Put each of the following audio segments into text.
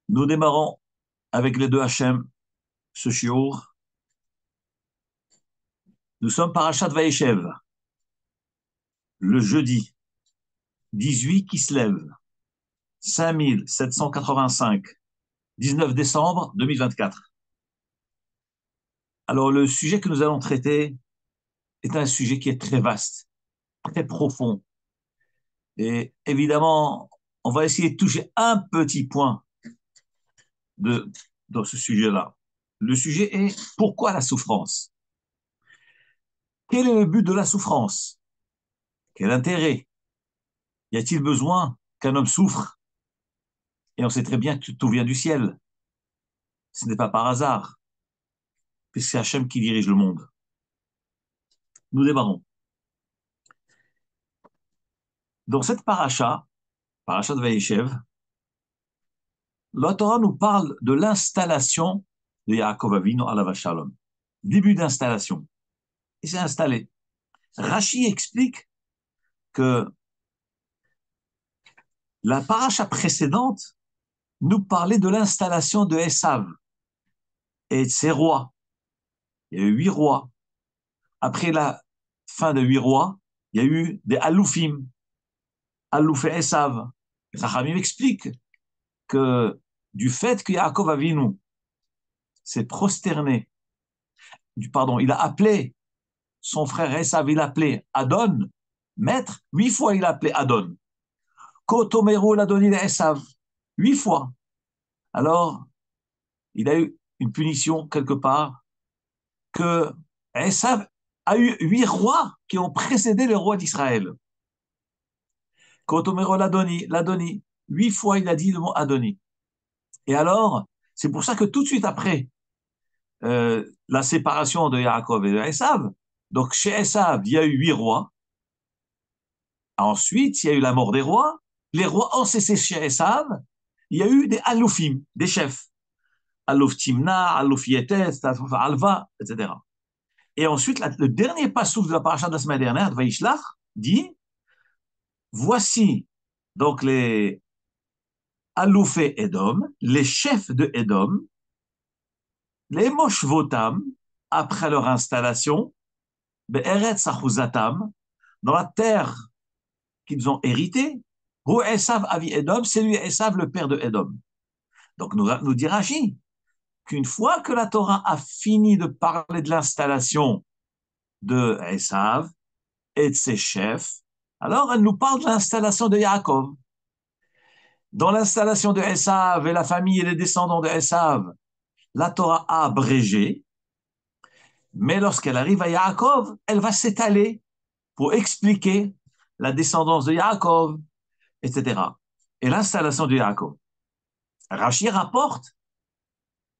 Nous démarrons avec les deux Hachem, ce shiur. Nous sommes parashat Vaïchev, le jeudi 18 Kislev, 5785, 19 décembre 2024. Alors, le sujet que nous allons traiter est un sujet qui est très vaste, très profond. Et évidemment, on va essayer de toucher un petit point dans ce sujet-là. Le sujet est pourquoi la souffrance? Quel est le but de la souffrance? Quel intérêt? Y a-t-il besoin qu'un homme souffre? Et on sait très bien que tout vient du ciel. Ce n'est pas par hasard, puisque c'est Hachem qui dirige le monde. Nous démarrons. Dans cette paracha de Vaïchev, la Torah nous parle de l'installation de Yaakov Avinu alav shalom. Début d'installation. Il s'est installé. Rashi explique que la paracha précédente nous parlait de l'installation de Esav et de ses rois. Il y a eu 8 rois. Après la fin de 8 rois, il y a eu des Aloufim, Alouf et Esav. Rachamim explique que du fait que Yaakov Avinu s'est prosterné, il a appelé son frère Esav, il a appelé Adon, maître, 8 fois il a appelé Adon. Kotomeru l'a donné à Esav, 8 fois. Alors, il a eu une punition quelque part que Esav a eu 8 rois qui ont précédé les rois d'Israël. Kotomeru l'a donné, 8 fois il a dit le mot Adoni. Et alors, c'est pour ça que tout de suite après la séparation de Yaakov et de Esav, donc chez Esav, il y a eu 8 rois. Ensuite, il y a eu la mort des rois. Les rois ont cessé chez Esav. Il y a eu des aloufim, des chefs. Alouf Timna, Alouf Yetet, Alouf Alva, etc. Et ensuite, le dernier passouk de la paracha de la semaine dernière, de Vaïshlach, dit voici donc les Aloufé Edom, les chefs de Edom, les Moshvotam, après leur installation, Be'eretz Achuzatam, dans la terre qu'ils ont héritée, Hu Esav Avi Edom, c'est lui Esav, le père de Edom. Donc nous dit Rashi qu'une fois que la Torah a fini de parler de l'installation de Esav et de ses chefs, alors elle nous parle de l'installation de Yaakov. Dans l'installation de Esav et la famille et les descendants de Esav, la Torah a abrégé, mais lorsqu'elle arrive à Yaakov, elle va s'étaler pour expliquer la descendance de Yaakov, etc. Et l'installation de Yaakov. Rashi rapporte,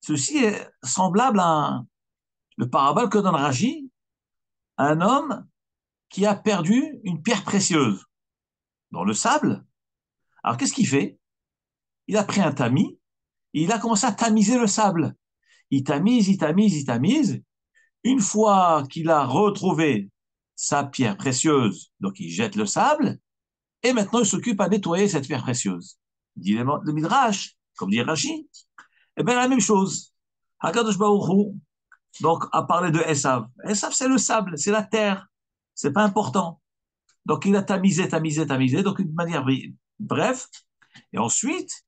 ceci est semblable à le parabole que donne Rashi, un homme qui a perdu une pierre précieuse dans le sable. Alors qu'est-ce qu'il fait? Il a pris un tamis, et il a commencé à tamiser le sable. Il tamise, il tamise, il tamise. Une fois qu'il a retrouvé sa pierre précieuse, donc il jette le sable, et maintenant il s'occupe à nettoyer cette pierre précieuse. Dit le Midrash, comme dit Rashi, eh bien la même chose. Hakadosh Baruch Hu, donc a parlé de Esav. Esav c'est le sable, c'est la terre, c'est pas important. Donc il a tamisé, tamisé, tamisé, donc d'une manière bref. Et ensuite,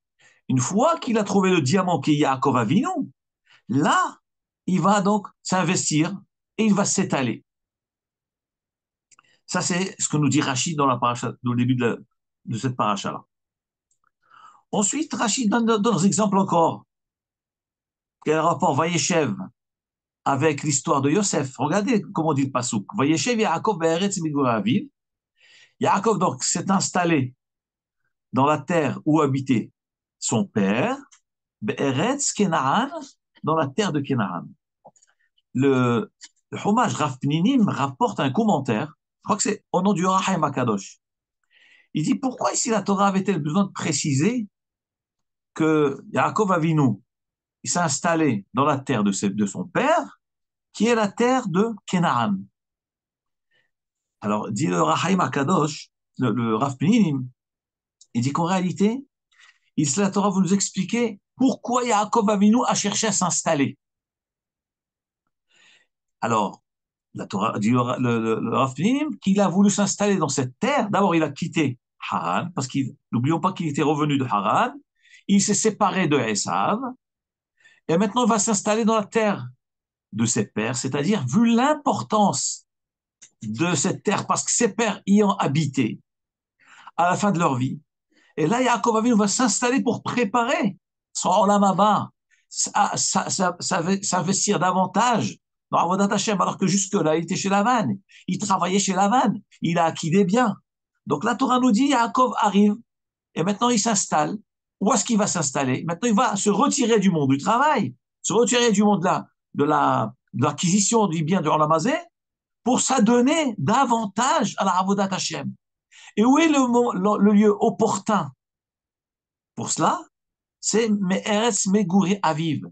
une fois qu'il a trouvé le diamant qui est Yaakov Avinu, là, il va donc s'investir et il va s'étaler. Ça, c'est ce que nous dit Rachid dans la paracha, au début de cette paracha-là. Ensuite, Rachid donne d'autres exemples encore. Quel rapport Vaïechev avec l'histoire de Yosef? Regardez comment dit le pasouk. Vaïechev Yaakov be'eretz migdol aviv. Yaakov donc s'est installé dans la terre où habitait son père, be'eretz Kenaan, dans la terre de Kenaan. Le Chumash Rav Pninim rapporte un commentaire, je crois que c'est au nom du Rahaim Akadosh. Il dit pourquoi ici la Torah avait-elle besoin de préciser que Yaakov Avinu il s'est installé dans la terre de son père, qui est la terre de Kenaan. Alors, dit le Rahaim Akadosh, le Rav Pninim, il dit qu'en réalité, la Torah vous nous expliquer pourquoi Yaakov Avinu a cherché à s'installer. Alors, la Torah dit le Rav Pninim qu'il a voulu s'installer dans cette terre. D'abord, il a quitté Haran, parce qu'il, n'oublions pas qu'il était revenu de Haran. Il s'est séparé de Esav, et maintenant il va s'installer dans la terre de ses pères, c'est-à-dire, vu l'importance de cette terre, parce que ses pères y ont habité à la fin de leur vie. Et là, Yaakov Avinu va s'installer pour préparer son Olam Haba, s'investir davantage dans Avodat Hashem, alors que jusque-là, il était chez Lavan. Il travaillait chez Lavan. Il a acquis des biens. Donc la Torah nous dit, Yaakov arrive, et maintenant il s'installe. Où est-ce qu'il va s'installer? Maintenant, il va se retirer du monde du travail, se retirer du monde de l'acquisition du bien de Olam Hazé, pour s'adonner davantage à la Avodat Hashem. Et où est le lieu opportun pour cela? C'est Me'eretz Meguri Aviv,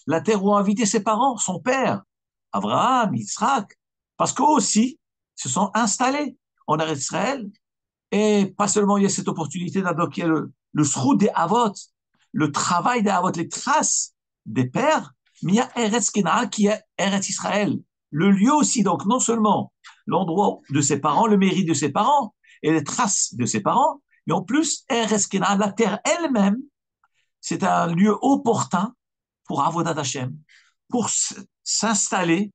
la terre où ont habité ses parents, son père, Abraham, Yitzhak, parce qu'eux aussi se sont installés en Eretz Israël, et pas seulement il y a cette opportunité d'adopter le sroud des Avot, le travail des Avot, les traces des pères, mais il y a Eretz Kenaan qui est Eretz Israël, le lieu aussi, donc non seulement l'endroit de ses parents, le mérite de ses parents, et les traces de ses parents, mais en plus, Eretz Kenaan, la terre elle-même, c'est un lieu opportun pour Avodat Hashem, pour s'installer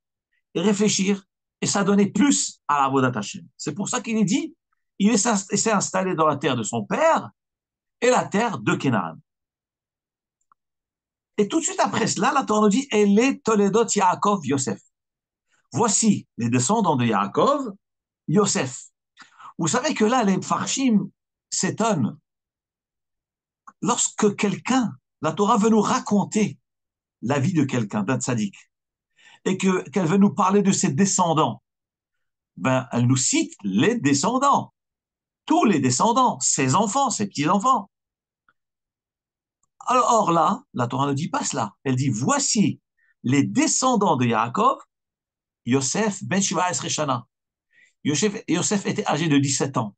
et réfléchir et s'adonner plus à l'Avodat Hashem. C'est pour ça qu'il est dit, il s'est installé dans la terre de son père et la terre de Canaan. Et tout de suite après cela, la Torah nous dit, Ele Toledot Yaakov Yosef. Voici les descendants de Yaakov, Yosef. Vous savez que là, les Farshim s'étonnent. Lorsque quelqu'un, la Torah veut nous raconter la vie de quelqu'un, d'un tzaddik, et qu'elle veut nous parler de ses descendants, ben, elle nous cite les descendants, tous les descendants, ses enfants, ses petits-enfants. Or là, la Torah ne dit pas cela. Elle dit, voici les descendants de Yaakov, Yosef ben Shiva Esreshana. Yosef était âgé de 17 ans.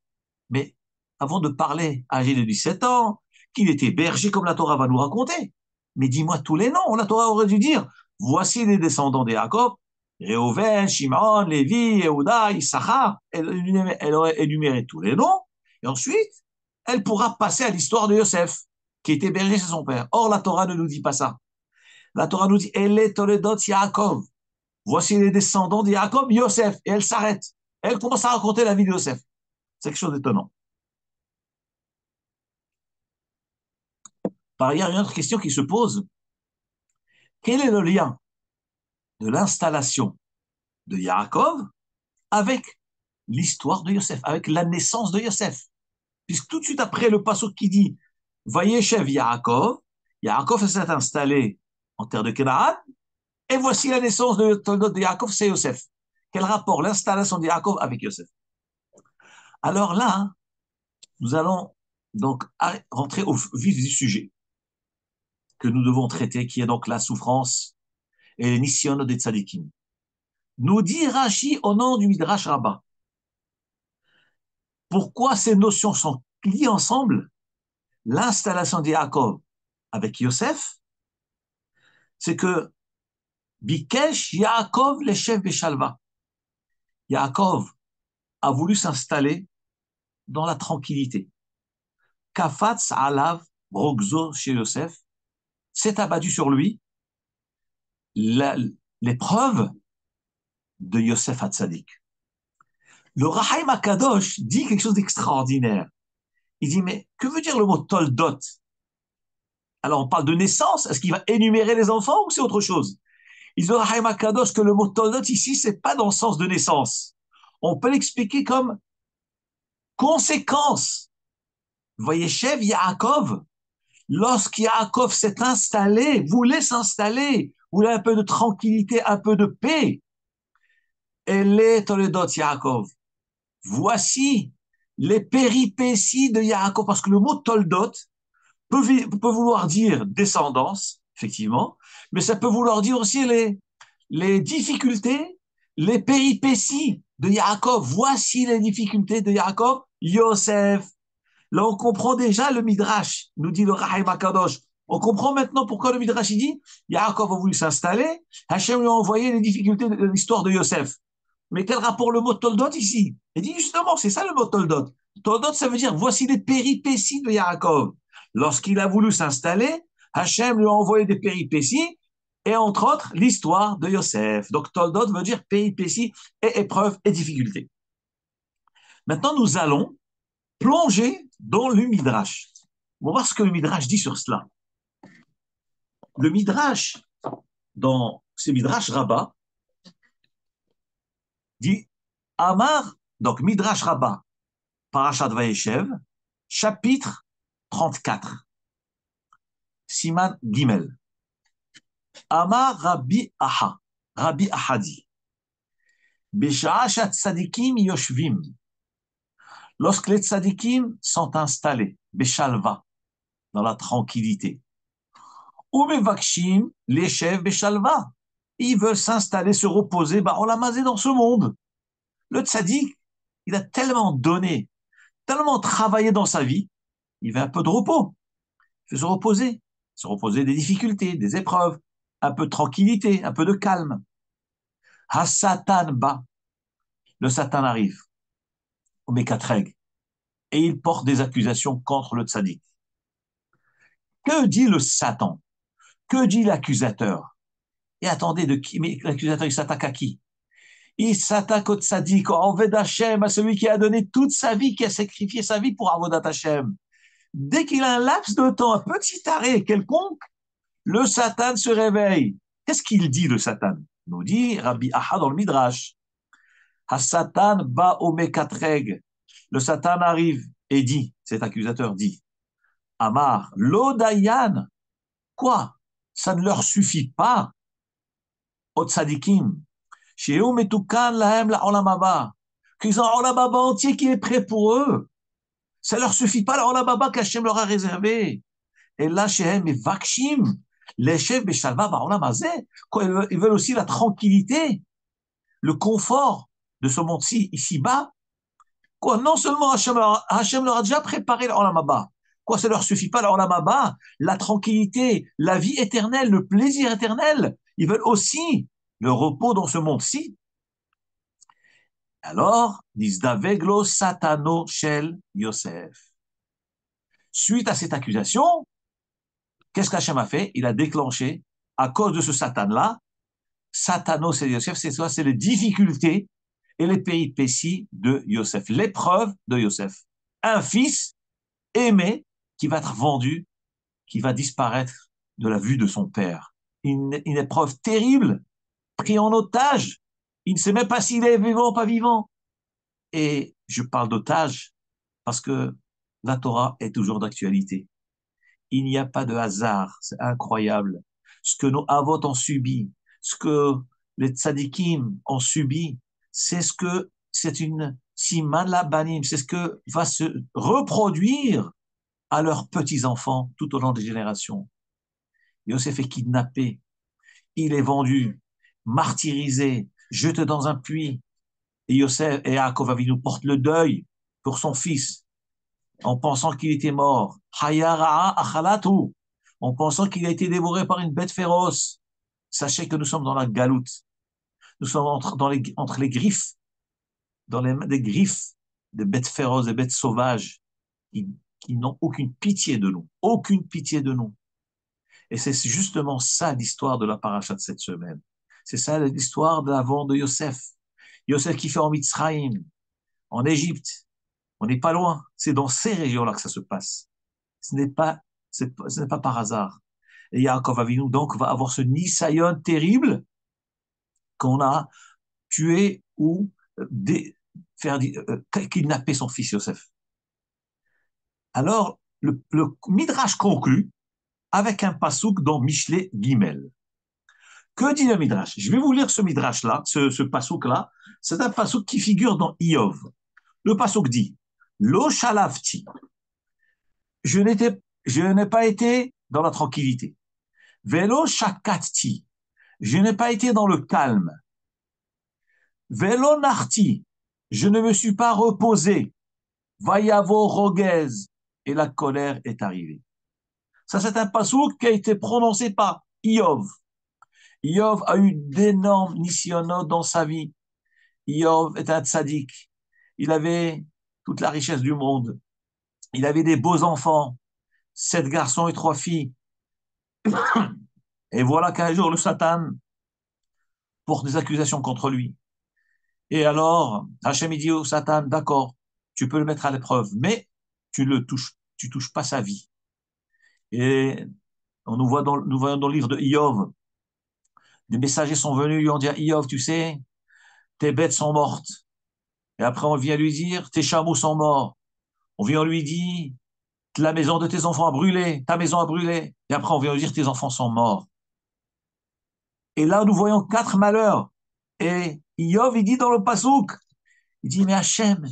Mais avant de parler âgé de 17 ans, qu'il était berger comme la Torah va nous raconter, mais dis-moi tous les noms. La Torah aurait dû dire, voici les descendants de Yaakov, Réhouven, Shimon, Lévi, Yehuda, Issachar. Elle aurait énuméré tous les noms, et ensuite, elle pourra passer à l'histoire de Yosef, qui était berger chez son père. Or, la Torah ne nous dit pas ça. La Torah nous dit, Elle Toledot Yaakov. Voici les descendants de Yaakov, Yosef. Et elle s'arrête. Elle commence à raconter la vie de Yosef. C'est quelque chose d'étonnant. Par ailleurs, il y a une autre question qui se pose. Quel est le lien de l'installation de Yaakov avec l'histoire de Yosef, avec la naissance de Yosef? Puisque tout de suite après le passage qui dit Vayeshev Yaakov, Yaakov s'est installé en terre de Canaan, et voici la naissance de Yaakov, c'est Yosef. Quel rapport l'installation de Yaakov avec Yosef? Alors là, nous allons donc rentrer au vif du sujet que nous devons traiter, qui est donc la souffrance et les nisyon des tzadikim. Nous dit Rashi au nom du Midrash Rabbah. Pourquoi ces notions sont liées ensemble? L'installation de Yaakov avec Yosef, c'est que Bikesh Yaakov le chef Beshalva. Yaakov a voulu s'installer dans la tranquillité. Kafatz alav brogzo chez Yosef, s'est abattu sur lui l'épreuve de Yosef Hatzadik. Le Rahaim Akadosh dit quelque chose d'extraordinaire. Il dit, mais que veut dire le mot toldot? Alors on parle de naissance, est-ce qu'il va énumérer les enfants ou c'est autre chose? Il dit le Rahaim Akadosh que le mot toldot ici, c'est pas dans le sens de naissance. On peut l'expliquer comme conséquence. Voyez, Shev Yaakov, lorsqu'Yaakov s'est installé, voulait s'installer, voulait un peu de tranquillité, un peu de paix, elle est Toledot Yaakov. Voici les péripéties de Yaakov, parce que le mot Toldot peut vouloir dire descendance, effectivement, mais ça peut vouloir dire aussi les difficultés, les péripéties de Yaakov. Voici les difficultés de Yaakov, Yosef. Là, on comprend déjà le Midrash, nous dit le Rahim Akadosh. On comprend maintenant pourquoi le Midrash il dit Yaakov a voulu s'installer, Hachem lui a envoyé les difficultés de l'histoire de Yosef. Mais quel rapport le mot Toldot ici? Il dit justement, c'est ça le mot Toldot. Toldot, ça veut dire voici les péripéties de Yaakov. Lorsqu'il a voulu s'installer, Hachem lui a envoyé des péripéties et entre autres l'histoire de Yosef. Donc Toldot veut dire péripéties et épreuves et difficultés. Maintenant, nous allons plonger dans le Midrash. On va voir ce que le Midrash dit sur cela. Le Midrash, dans ce Midrash Rabbah, dit Amar, donc Midrash Rabbah, Parashat Vayeshev, chapitre 34, Siman Gimel. Amar Rabbi Aha, Rabbi Ahadi, Besha'a tzadikim yoshvim, lorsque les tzadikim sont installés, Beshalva, dans la tranquillité, ou Mevakshim, les chefs Beshalva, ils veulent s'installer, se reposer, on l'a masé dans ce monde. Le tzadik, il a tellement donné, tellement travaillé dans sa vie, il veut un peu de repos, il veut se reposer des difficultés, des épreuves, un peu de tranquillité, un peu de calme. Ha-Satan ba, le Satan arrive, au Mekatreg, et il porte des accusations contre le tzadik. Que dit le Satan? Que dit l'accusateur? Et attendez, de qui? Mais l'accusateur, il s'attaque à qui? Il s'attaque au tzaddik, au Oved Hashem, à celui qui a donné toute sa vie, qui a sacrifié sa vie pour Avodat Hashem. Dès qu'il a un laps de temps, un petit arrêt quelconque, le Satan se réveille. Qu'est-ce qu'il dit, le Satan? Nous dit Rabbi Aha dans le Midrash. Ha-Satan ba o mekatreg. Le Satan arrive et dit, cet accusateur dit, Amar, l'Odayan, quoi? Ça ne leur suffit pas, au tzadikim, chez eux, metukan lahem la olamaba, qu'ils ont un olamaba entier qui est prêt pour eux. Ça ne leur suffit pas, la olamaba qu'Hachem leur a réservé. Et là, chez eux, mais vakshim, les chefs beshalva ba'olamazé, ils veulent aussi la tranquillité, le confort de ce monde-ci, ici-bas. Quoi, non seulement Hachem leur a déjà préparé l'Olam Haba, quoi, ça ne leur suffit pas l'Olam Haba, la tranquillité, la vie éternelle, le plaisir éternel. Ils veulent aussi le repos dans ce monde-ci. Alors, Nizdaveglo Satano Shel Yosef. Suite à cette accusation, qu'est-ce qu'Hachem a fait? Il a déclenché, à cause de ce Satan-là, Satano Shel Yosef, c'est quoi? C'est les difficultés et les péripéties de Yosef, l'épreuve de Yosef. Un fils aimé qui va être vendu, qui va disparaître de la vue de son père. Une épreuve terrible, pris en otage. Il ne sait même pas s'il est vivant ou pas vivant. Et je parle d'otage parce que la Torah est toujours d'actualité. Il n'y a pas de hasard, c'est incroyable. Ce que nos avot ont subi, ce que les tzadikim ont subi, c'est une siman labanim, c'est ce que va se reproduire à leurs petits-enfants tout au long des générations. Yosef est kidnappé, il est vendu, martyrisé, jeté dans un puits. Et Yosef et Yaakov Avinu portent le deuil pour son fils en pensant qu'il était mort. Hayara'a achalatu, en pensant qu'il a été dévoré par une bête féroce. Sachez que nous sommes dans la galoute. Nous sommes entre les griffes, dans les griffes des bêtes féroces, des bêtes sauvages qui n'ont aucune pitié de nous. Aucune pitié de nous. Et c'est justement ça l'histoire de la paracha de cette semaine. C'est ça l'histoire de l'avant de Yosef. Yosef qui fait en Mitzrayim, en Égypte. On n'est pas loin. C'est dans ces régions-là que ça se passe. Ce n'est pas par hasard. Et Yaakov Avinu, donc, va avoir ce Nisayon terrible qu'on a tué ou kidnapper son fils Yosef. Alors, le Midrash conclut avec un pasouk dans Mishlei Gimel. Que dit le Midrash? Je vais vous lire ce Midrash-là, ce pasouk-là. C'est un pasouk qui figure dans Iyov. Le pasouk dit Lo shalavti. Je n'ai pas été dans la tranquillité. Velo shakati. Je n'ai pas été dans le calme. Velo narti, je ne me suis pas reposé. Vayavo rogez, et la colère est arrivée. Ça, c'est un passouk qui a été prononcé par Iov. Iov a eu d'énormes nisyonotes dans sa vie. Iov est un tzaddik. Il avait toute la richesse du monde. Il avait des beaux enfants, 7 garçons et 3 filles. Et voilà qu'un jour, le Satan porte des accusations contre lui. Et alors, Hachem dit au Satan, d'accord, tu peux le mettre à l'épreuve, mais tu touches pas sa vie. Et nous voyons dans le livre de Iov, des messagers sont venus lui ont dit à Iov, tu sais, tes bêtes sont mortes. Et après, on vient lui dire, tes chameaux sont morts. On vient lui dire, la maison de tes enfants a brûlé, ta maison a brûlé. Et après, on vient lui dire, tes enfants sont morts. Et là, nous voyons 4 malheurs. Et Iov, il dit dans le Passouk, il dit, mais Hachem,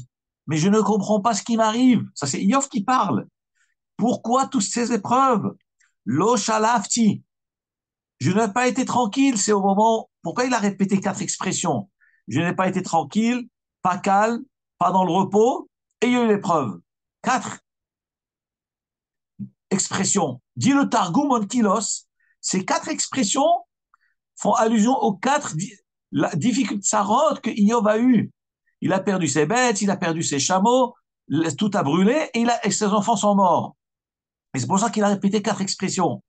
mais je ne comprends pas ce qui m'arrive. Ça, c'est Iov qui parle. Pourquoi toutes ces épreuves? Lo shalafti. Je n'ai pas été tranquille. C'est au moment. Pourquoi il a répété 4 expressions? Je n'ai pas été tranquille, pas calme, pas dans le repos, et il y a eu l'épreuve. 4 expressions. Dit le Targum Onkilos, ces 4 expressions font allusion aux 4 difficultés sarotes que Iov a eues. Il a perdu ses bêtes, il a perdu ses chameaux, tout a brûlé et ses enfants sont morts. Et c'est pour ça qu'il a répété 4 expressions.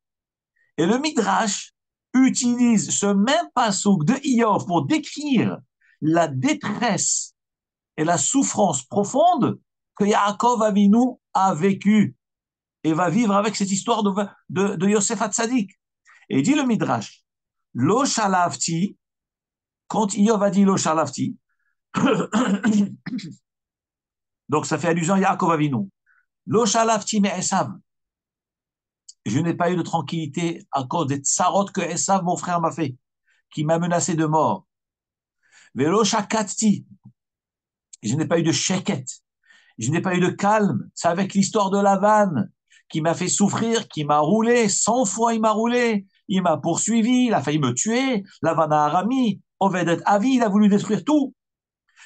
Et le Midrash utilise ce même passouk de Iov pour décrire la détresse et la souffrance profonde que Yaakov Avinu a vécue et va vivre avec cette histoire de Yosef Hatzadik. Et dit le Midrash, Lo shalavti, quand Iov a dit Lo shalavti, donc ça fait allusion à Yaakov Avinu. Lo shalavti me Esav. Je n'ai pas eu de tranquillité à cause des tsarot que Esav, mon frère, m'a fait, qui m'a menacé de mort. Velo shakati. Je n'ai pas eu de sheket. Je n'ai pas eu de calme. C'est avec l'histoire de Lavan qui m'a fait souffrir, qui m'a roulé. 100 fois, il m'a roulé. Il m'a poursuivi. Il a failli me tuer. Lavan a Arami. Ovedet Avi, il a voulu détruire tout.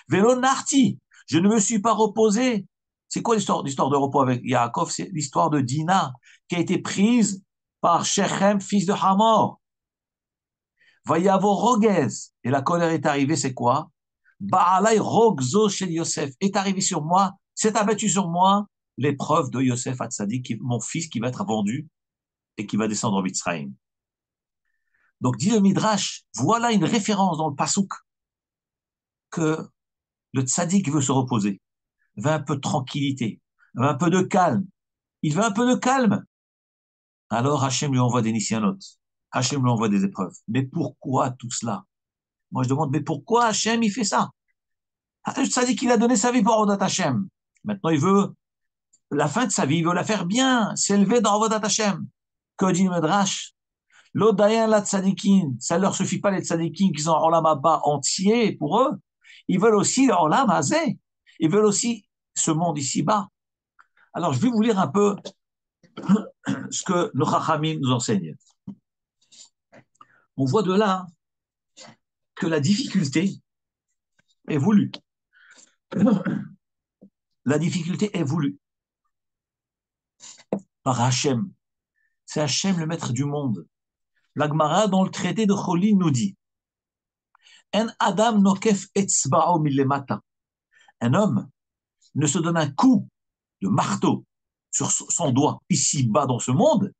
Vélo Narti. Je ne me suis pas reposé. C'est quoi l'histoire de repos avec Yaakov? C'est l'histoire de Dina qui a été prise par Shechem, fils de Hamor. Va y avoir Rogez. Et la colère est arrivée, c'est quoi? Baalai Rogzo chez Yosef. Est arrivé sur moi, s'est abattu sur moi l'épreuve de Yosef Hatzadik, mon fils qui va être vendu et qui va descendre en Mitzrayim. Donc, dit le Midrash, voilà une référence dans le Passouk que le tzaddik veut se reposer, veut un peu de tranquillité, veut un peu de calme. Il veut un peu de calme. Alors Hachem lui envoie des nisyanot. Hachem lui envoie des épreuves. Mais pourquoi tout cela? Moi je demande, mais pourquoi Hachem il fait ça? Le tzaddik il a donné sa vie pour Avodat Hachem. Maintenant il veut la fin de sa vie, il veut la faire bien, s'élever dans Avodat Hachem. Que dit le Midrash? L'odayen la tzadikin, ça ne leur suffit pas les tzadikin qui sont en Olam Haba entier pour eux. Ils veulent aussi Olam Hazé. Ils veulent aussi ce monde ici-bas. Alors, je vais vous lire un peu ce que nos Chachamim nous enseignent. On voit de là que la difficulté est voulue. La difficulté est voulue par Hachem. C'est Hachem le maître du monde. La Gemara, dans le traité de Cholin, nous dit En Adam nokef etzba'o milemata. Un homme ne se donne un coup de marteau sur son doigt ici-bas dans ce monde,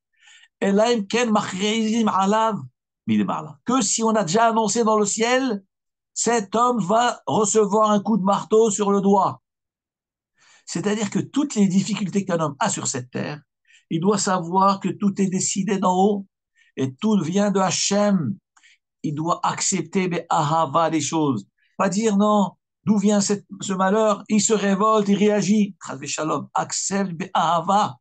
que si on a déjà annoncé dans le ciel, cet homme va recevoir un coup de marteau sur le doigt. C'est-à-dire que toutes les difficultés qu'un homme a sur cette terre, il doit savoir que tout est décidé d'en haut et tout vient de Hachem. Il doit accepter les choses. Pas dire non, d'où vient ce malheur? Il se révolte, il réagit. Accepte Ahava.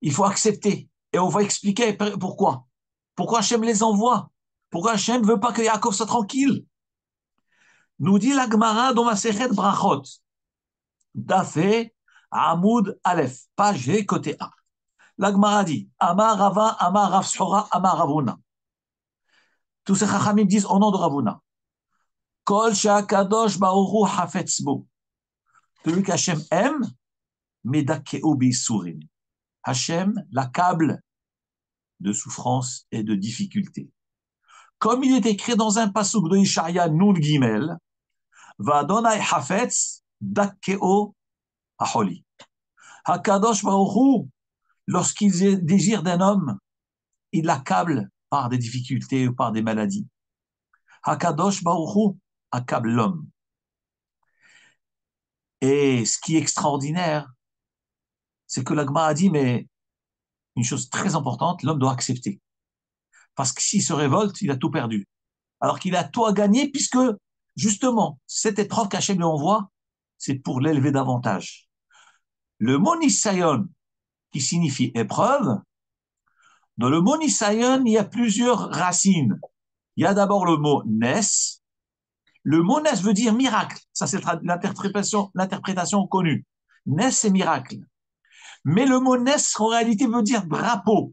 Il faut accepter. Et on va expliquer pourquoi. Pourquoi Hachem les envoie? Pourquoi Hachem ne veut pas que Yaakov soit tranquille? Nous dit la Gemara dans Masechet Brachot. Dafé Amoud Aleph, page G, côté A. La Gemara dit Amar Rava, Amar Rav Sfora, Amar Ravuna. Tous ces Chachamim disent au nom de Ravuna. Kol she'akadosh baruch hu hafetz bo. Celui qu'Hachem aime, medakeo beisurim. Hachem l'accable de souffrance et de difficulté. Comme il est écrit dans un pasuk de Ishaïa Nun Gimel, Va'adonai hafetz dakeo aholi. Hakadosh baruch hu, lorsqu'il désire d'un homme, il l'accable par des difficultés ou par des maladies. Hakadosh baruch hu accable l'homme. Et ce qui est extraordinaire, c'est que la Gemara a dit, mais une chose très importante, l'homme doit accepter. Parce que s'il se révolte, il a tout perdu. Alors qu'il a tout à gagner, puisque, justement, cette épreuve qu'Hachem lui envoie, c'est pour l'élever davantage. Le mot Nisayon, qui signifie épreuve, dans le mot Nisayon, il y a plusieurs racines. Il y a d'abord le mot Nes. Le mot Nes veut dire miracle. Ça, c'est l'interprétation connue. Nes, c'est miracle. Mais le mot Nes, en réalité, veut dire drapeau.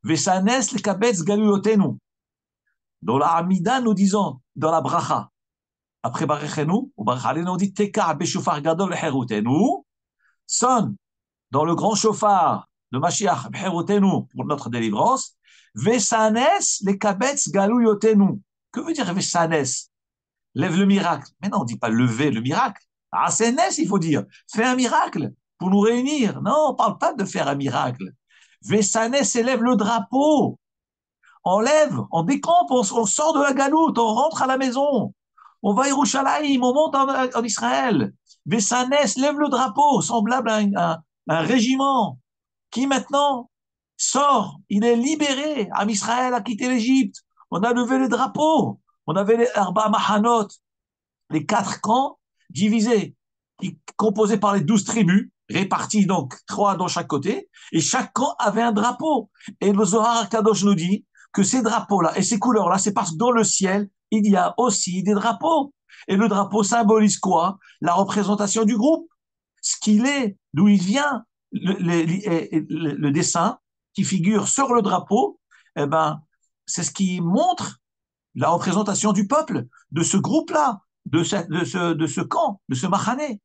Vesanes le kabetz galuyotenu. Dans la Hamida, nous disons, dans la bracha, après Barechenu, ou Barachalenu, on dit Teka beshofar gadol cherutenu, sonne dans le grand chauffard de Mashiach cherutenu pour notre délivrance, Vesanes le kabetz galuyotenu. Que veut dire Vesanes? Lève le miracle. Mais non, on ne dit pas lever le miracle. Ah, c'est Nes, il faut dire. Fais un miracle pour nous réunir. Non, on ne parle pas de faire un miracle. Vesanes élève le drapeau. On lève, on décampe, on sort de la galoute, on rentre à la maison. On va à Yerushalayim, on monte en Israël. Vesanes lève le drapeau, semblable à un régiment qui maintenant sort. Il est libéré. Am Israël a quitté l'Égypte. On a levé le drapeau. On avait les Arba Mahanot, les 4 camps divisés, composés par les 12 tribus, répartis donc 3 dans chaque côté, et chaque camp avait un drapeau. Et le Zohar Kadosh nous dit que ces drapeaux-là et ces couleurs-là, c'est parce que dans le ciel, il y a aussi des drapeaux. Et le drapeau symbolise quoi? La représentation du groupe, ce qu'il est, d'où il vient. Le dessin qui figure sur le drapeau, eh ben, c'est ce qui montre la représentation du peuple, de ce groupe-là, de ce camp, de ce machané.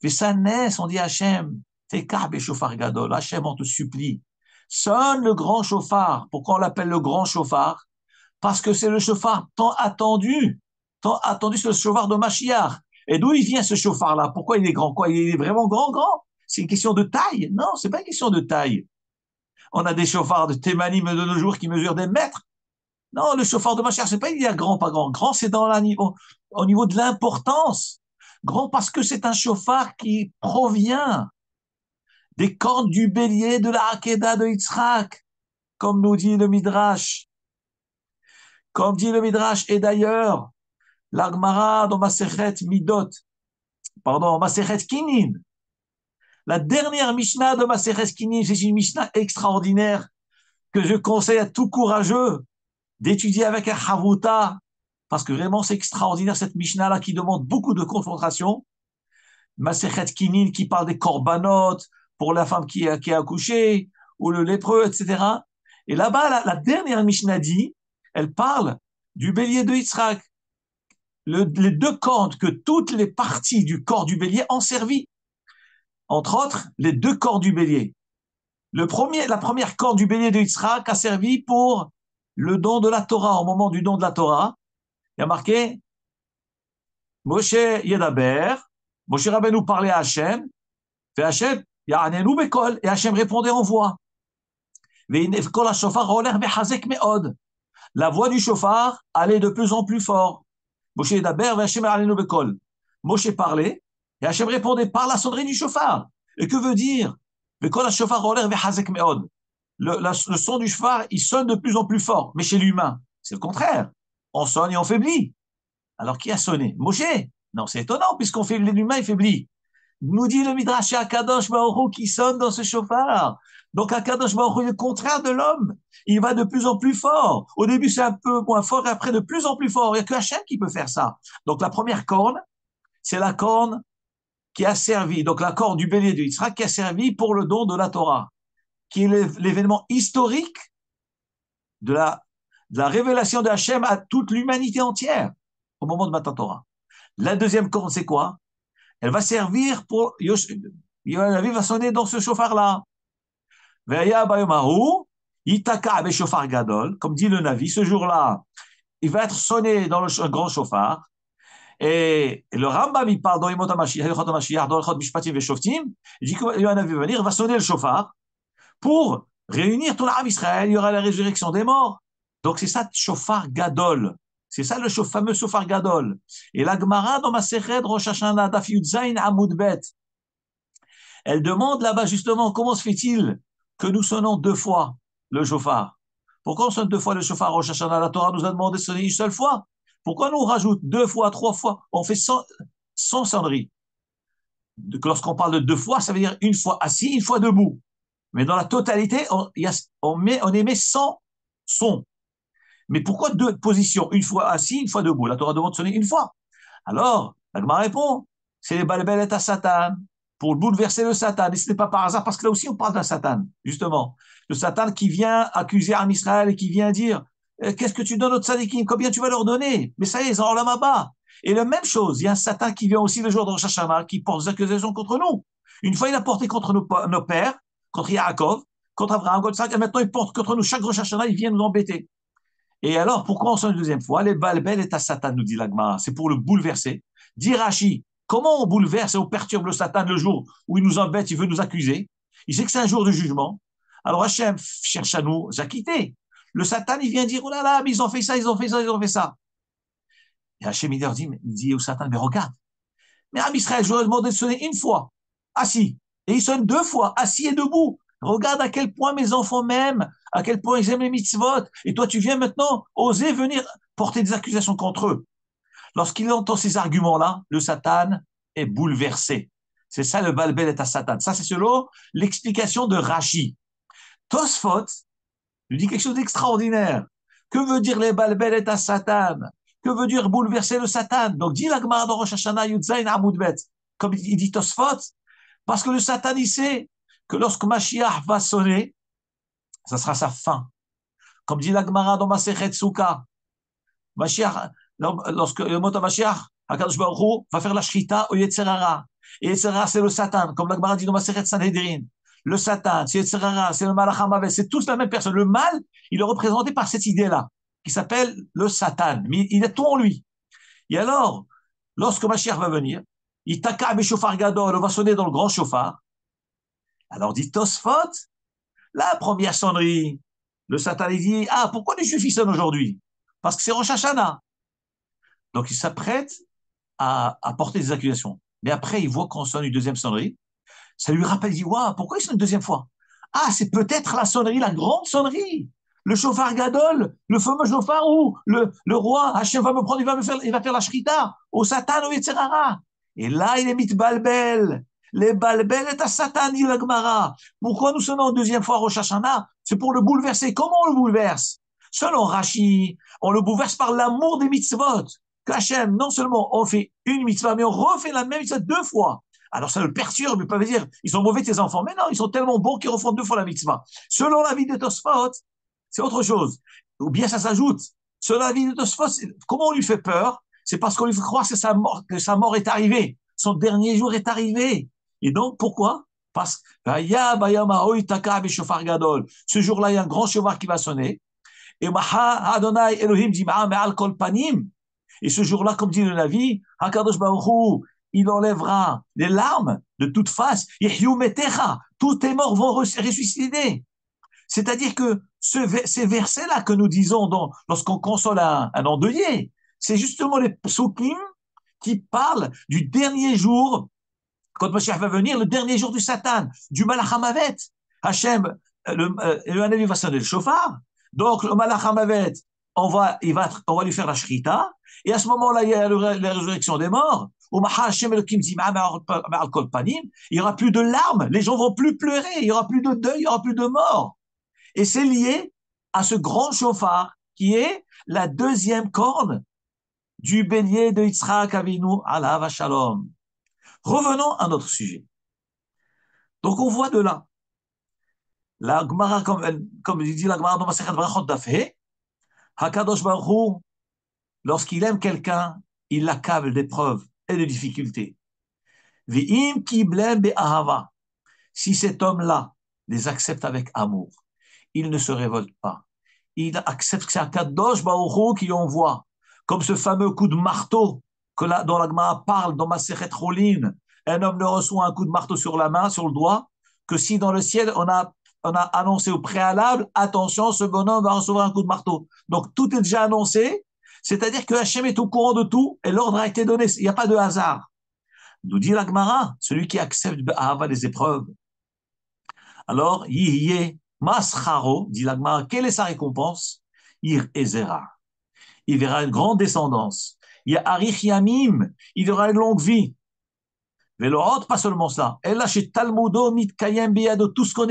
Et ça naît, on dit Hachem, Tekah beshofar gadol, Hachem, on te supplie, sonne le grand chauffard. Pourquoi on l'appelle le grand chauffard? Parce que c'est le chauffard tant attendu, c'est le chauffard de Mashiach. Et d'où il vient ce chauffard-là? Pourquoi il est grand? Quoi, il est vraiment grand? C'est une question de taille? Non, c'est pas une question de taille. On a des chauffards de Thémanim de nos jours qui mesurent des mètres. Non, le chauffard de Mashiach, c'est pas il y a grand, pas grand. Grand, c'est au niveau de l'importance. Grand parce que c'est un chauffard qui provient des cornes du bélier de la Hakeda de Yitzhak, comme nous dit le Midrash. Comme dit le Midrash, et d'ailleurs, la Gemara dans Masechet Midot, Masechet Kinin, la dernière Mishnah de Masechet Kinin, c'est une Mishnah extraordinaire que je conseille à tout courageux d'étudier avec un Havuta, parce que vraiment c'est extraordinaire cette Mishnah-là qui demande beaucoup de concentration. Masechet Kinin qui parle des korbanot pour la femme qui a accouché, ou le lépreux, etc. Et là-bas, la dernière Mishnah dit, elle parle du bélier de Yitzhak. Les 2 cornes que toutes les parties du corps du bélier ont servi. Entre autres, les 2 corps du bélier. La première corne du bélier de Yitzhak a servi pour le don de la Torah. Au moment du don de la Torah, il y a marqué Moshe Yedaber, Moshe Rabbeinu parlait à Hachem, et Hachem, Ya'anenu bekol, et Hachem répondait en voix. La voix du chauffard allait de plus en plus fort. Moshe Yedaber, Hachem Ya'anenu bekol. Moshe parlait, et Hachem répondait par la sonnerie du chauffard. Et que veut dire le son du chauffard, il sonne de plus en plus fort. Mais chez l'humain, c'est le contraire. On sonne et on faiblit. Alors, qui a sonné? Moshe? Non, c'est étonnant, puisqu'on fait l'humain, il faiblit. Nous dit le Midrash, Akadosh Baruch Hu qui sonne dans ce chauffard. Donc, Akadosh Baruch Hu est le contraire de l'homme. Il va de plus en plus fort. Au début, c'est un peu moins fort, et après, de plus en plus fort. Il n'y a que Hachem qui peut faire ça. Donc, la première corne, c'est la corne qui a servi, donc la corne du bélier de Yitzhak, qui a servi pour le don de la Torah, qui est l'événement historique de la révélation de Hachem à toute l'humanité entière. au moment de Matan Torah. La deuxième corne, c'est quoi? Elle va servir pour... Yonavi va sonner dans ce chauffard-là. Comme dit le Navi, ce jour-là, il va être sonné dans le grand chauffard. Et le Rambam, il parle dans Yemot HaMashiach, dans L'Chot Mishpatim Veshoftim, il dit qu'il y a un Navi va venir, il va sonner le chauffard pour réunir tout l'Arab Israël, il y aura la résurrection des morts. Donc c'est ça, chauffard gadol. C'est ça le fameux chauffard gadol. Et la Gemara dans Masechet Rosh Hashanah, Daf Yud Zayin Amud Bet, elle demande là-bas justement comment se fait-il que nous sonnons deux fois le chauffard. Pourquoi on sonne deux fois le chauffard Rosh Hashanah? La Torah nous a demandé de sonner une seule fois. Pourquoi nous on rajoute deux fois, trois fois? On fait 100 sonneries. Lorsqu'on parle de deux fois, ça veut dire une fois assis, une fois debout. Mais dans la totalité, on émet 100 sons. Mais pourquoi deux positions? Une fois assis, une fois debout. La Torah demande de sonner une fois. Alors, la Gemara répond, c'est les balbel à Satan, pour bouleverser le Satan. Et ce n'est pas par hasard, parce que là aussi on parle d'un Satan, justement. Le Satan qui vient accuser Am Israël et qui vient dire, qu'est-ce que tu donnes aux tzadikim? Combien tu vas leur donner? Mais ça y est, ils ont la maba. Et la même chose, il y a un Satan qui vient aussi le jour de Rosh Hashanah, qui porte des accusations contre nous. Une fois, il a porté contre nos pères, contre Yaakov, contre Abraham, contre Isaac, et maintenant il porte contre nous. Chaque Rosh Hashanah, il vient nous embêter. Et alors, pourquoi on sonne une deuxième fois? Les balbel est à Satan, nous dit l'Agma. C'est pour le bouleverser. Dit Rashi, comment on bouleverse et on perturbe le Satan le jour où il nous embête, il veut nous accuser? Il sait que c'est un jour de jugement. Alors Hachem cherche à nous acquitter. Le Satan, il vient dire, oh là là, mais ils ont fait ça, ils ont fait ça, ils ont fait ça. Et Hachem, il dit au Satan, mais regarde, mais à Israël, je leur ai demandé de sonner une fois, assis. Et il sonne deux fois, assis et debout. Regarde à quel point mes enfants m'aiment, à quel point ils aiment les mitzvot. Et toi, tu viens maintenant oser venir porter des accusations contre eux. Lorsqu'il entend ces arguments-là, le Satan est bouleversé. C'est ça le balbel est à Satan. Ça, c'est selon l'explication de Rashi. Tosfot lui dit quelque chose d'extraordinaire. Que veut dire les balbel est à Satan? Que veut dire bouleverser le Satan? Donc, dit la Gemara dans Rosh Hashanah Yudzayin Amud Bet, comme il dit Tosfot, parce que le Satan, il sait que lorsque Mashiach va sonner, ça sera sa fin. Comme dit la Gemara dans Masechet Souka, Mashiach, lorsque le mot Mashiach, HaKadosh Baruch Hu va faire la shrita au Yetzerara. Et Yetzerara, c'est le Satan, comme la Gemara dit dans Masechet Sanhedrin. Le Satan, c'est Yetzerara, c'est le Malach HaMavet, c'est tous la même personne. Le mal, il est représenté par cette idée-là, qui s'appelle le Satan. Mais il est tout en lui. Et alors, lorsque Mashiach va venir, il taka b'shofar gadol, on va sonner dans le grand chauffard. Alors dit Tosfot, la première sonnerie, le Satan il dit, ah, pourquoi les Juifs ils sonnent aujourd'hui? Parce que c'est Rosh Hashanah. Donc il s'apprête à porter des accusations. Mais après, il voit qu'on sonne une deuxième sonnerie. Ça lui rappelle, il dit, waouh, pourquoi il sonne une deuxième fois? Ah, c'est peut-être la sonnerie, la grande sonnerie. Le chauffard gadol, le fameux chauffard où le roi Hachem va me prendre, il va faire la shrita au Satan, au Yetzerara. Et là, il est mitbalbel. Les balbel est à Satan, dit la Gemara. Pourquoi nous sonnons une deuxième fois Rosh Hashanah? C'est pour le bouleverser. Comment on le bouleverse? Selon Rashi, on le bouleverse par l'amour des mitzvot. Qu'Hachem, non seulement on fait une mitzvah, mais on refait la même mitzvah deux fois. Alors ça le perturbe, il peut dire, ils sont mauvais tes enfants. Mais non, ils sont tellement bons qu'ils refont deux fois la mitzvah. Selon la vie de Tosfot, c'est autre chose. Ou bien ça s'ajoute. Selon la vie de Tosfot, comment on lui fait peur? C'est parce qu'on lui fait croire que sa mort est arrivée. Son dernier jour est arrivé. Et donc, pourquoi? Parce que ce jour-là, il y a un grand chauffard qui va sonner. Et Maha Adonai Elohim dit Me'al kol panim. Et ce jour-là, comme dit le Navi, HaKadosh Baruch Hu, il enlèvera les larmes de toute face. Yehyu metecha, tous tes morts vont ressusciter. C'est-à-dire que ces versets-là que nous disons lorsqu'on console un endeuillé, c'est justement les psukim qui parlent du dernier jour, quand Mashiach va venir, le dernier jour du Satan, du Malach HaMavet. Hachem, le Hanavi va sonner le chauffard. Donc, le Malach HaMavet, on va lui faire la shrita. Et à ce moment-là, il y a la résurrection des morts. Il n'y aura plus de larmes, les gens vont plus pleurer, il n'y aura plus de deuil, il n'y aura plus de mort. Et c'est lié à ce grand chauffard qui est la deuxième corne du bélier de Yitzhak Avinu alav shalom. Revenons à notre sujet. Donc on voit de là, la Gemara, comme dit la Gemara dans Masechet Brachot Daf He, HaKadosh Baruch Hu, lorsqu'il aime quelqu'un, il l'accable d'épreuves et de difficultés. Ve'im kiblem be'ahava. Si cet homme-là les accepte avec amour, il ne se révolte pas. Il accepte que c'est un Kadosh Baruch Hu qui envoie, comme ce fameux coup de marteau dont la Gemara parle dans Masechet Cholin. Un homme ne reçoit un coup de marteau sur la main, sur le doigt, que si dans le ciel on a annoncé au préalable, attention, ce bonhomme va recevoir un coup de marteau. Donc tout est déjà annoncé, c'est-à-dire que Hachem est au courant de tout et l'ordre a été donné. Il n'y a pas de hasard. Nous dit la Gemara, celui qui accepte les épreuves, alors, Yihye Mascharo, dit l'Agma, quelle est sa récompense? Ir Ezera. Il verra une grande descendance. Il y a Arich Yamim, il aura une longue vie. Velorot, pas seulement cela. Et là, chez Talmudo, Mitkayem Beyado, tout son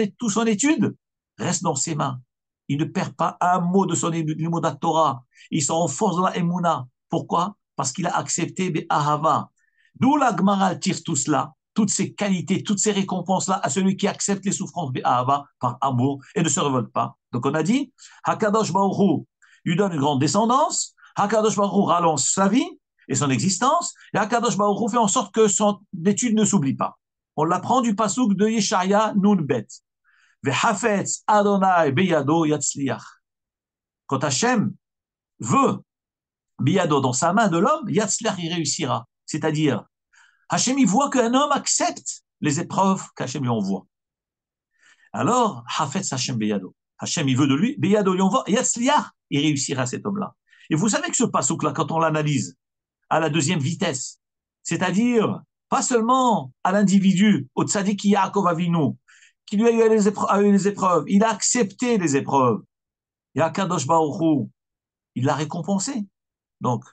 étude reste dans ses mains. Il ne perd pas un mot de son du mot de la Torah. Il se renforce dans la Emouna. Pourquoi? Parce qu'il a accepté Be'ahava. D'où la Gemara tire tout cela, toutes ces qualités, toutes ces récompenses-là à celui qui accepte les souffrances Be'ahava par amour et ne se révolte pas. Donc on a dit, Hakadosh Baruch Hu lui donne une grande descendance, Hakadosh Baruch Hu rallonge sa vie et son existence, et Hakadosh Baruch Hu fait en sorte que son étude ne s'oublie pas. On l'apprend du pasuk de Yeshaya Nun Bet. Vehafetz Adonai Beyado Yatzliach. Quand Hachem veut Beyado dans sa main de l'homme, Yatzliach il réussira. C'est-à-dire, Hachem il voit qu'un homme accepte les épreuves qu'Hachem lui envoie. Alors, Hafetz Hachem Beyado. Hachem il veut de lui, Beyado lui envoie, Yatzliach il réussira cet homme-là. Et vous savez que ce pasuk-là, quand on l'analyse à la deuxième vitesse, c'est-à-dire pas seulement à l'individu, au tzaddik Yaakov Avinu, qui lui a eu les épreuves, il a accepté les épreuves. Et Akadosh Baruch Hu, il l'a récompensé. Donc,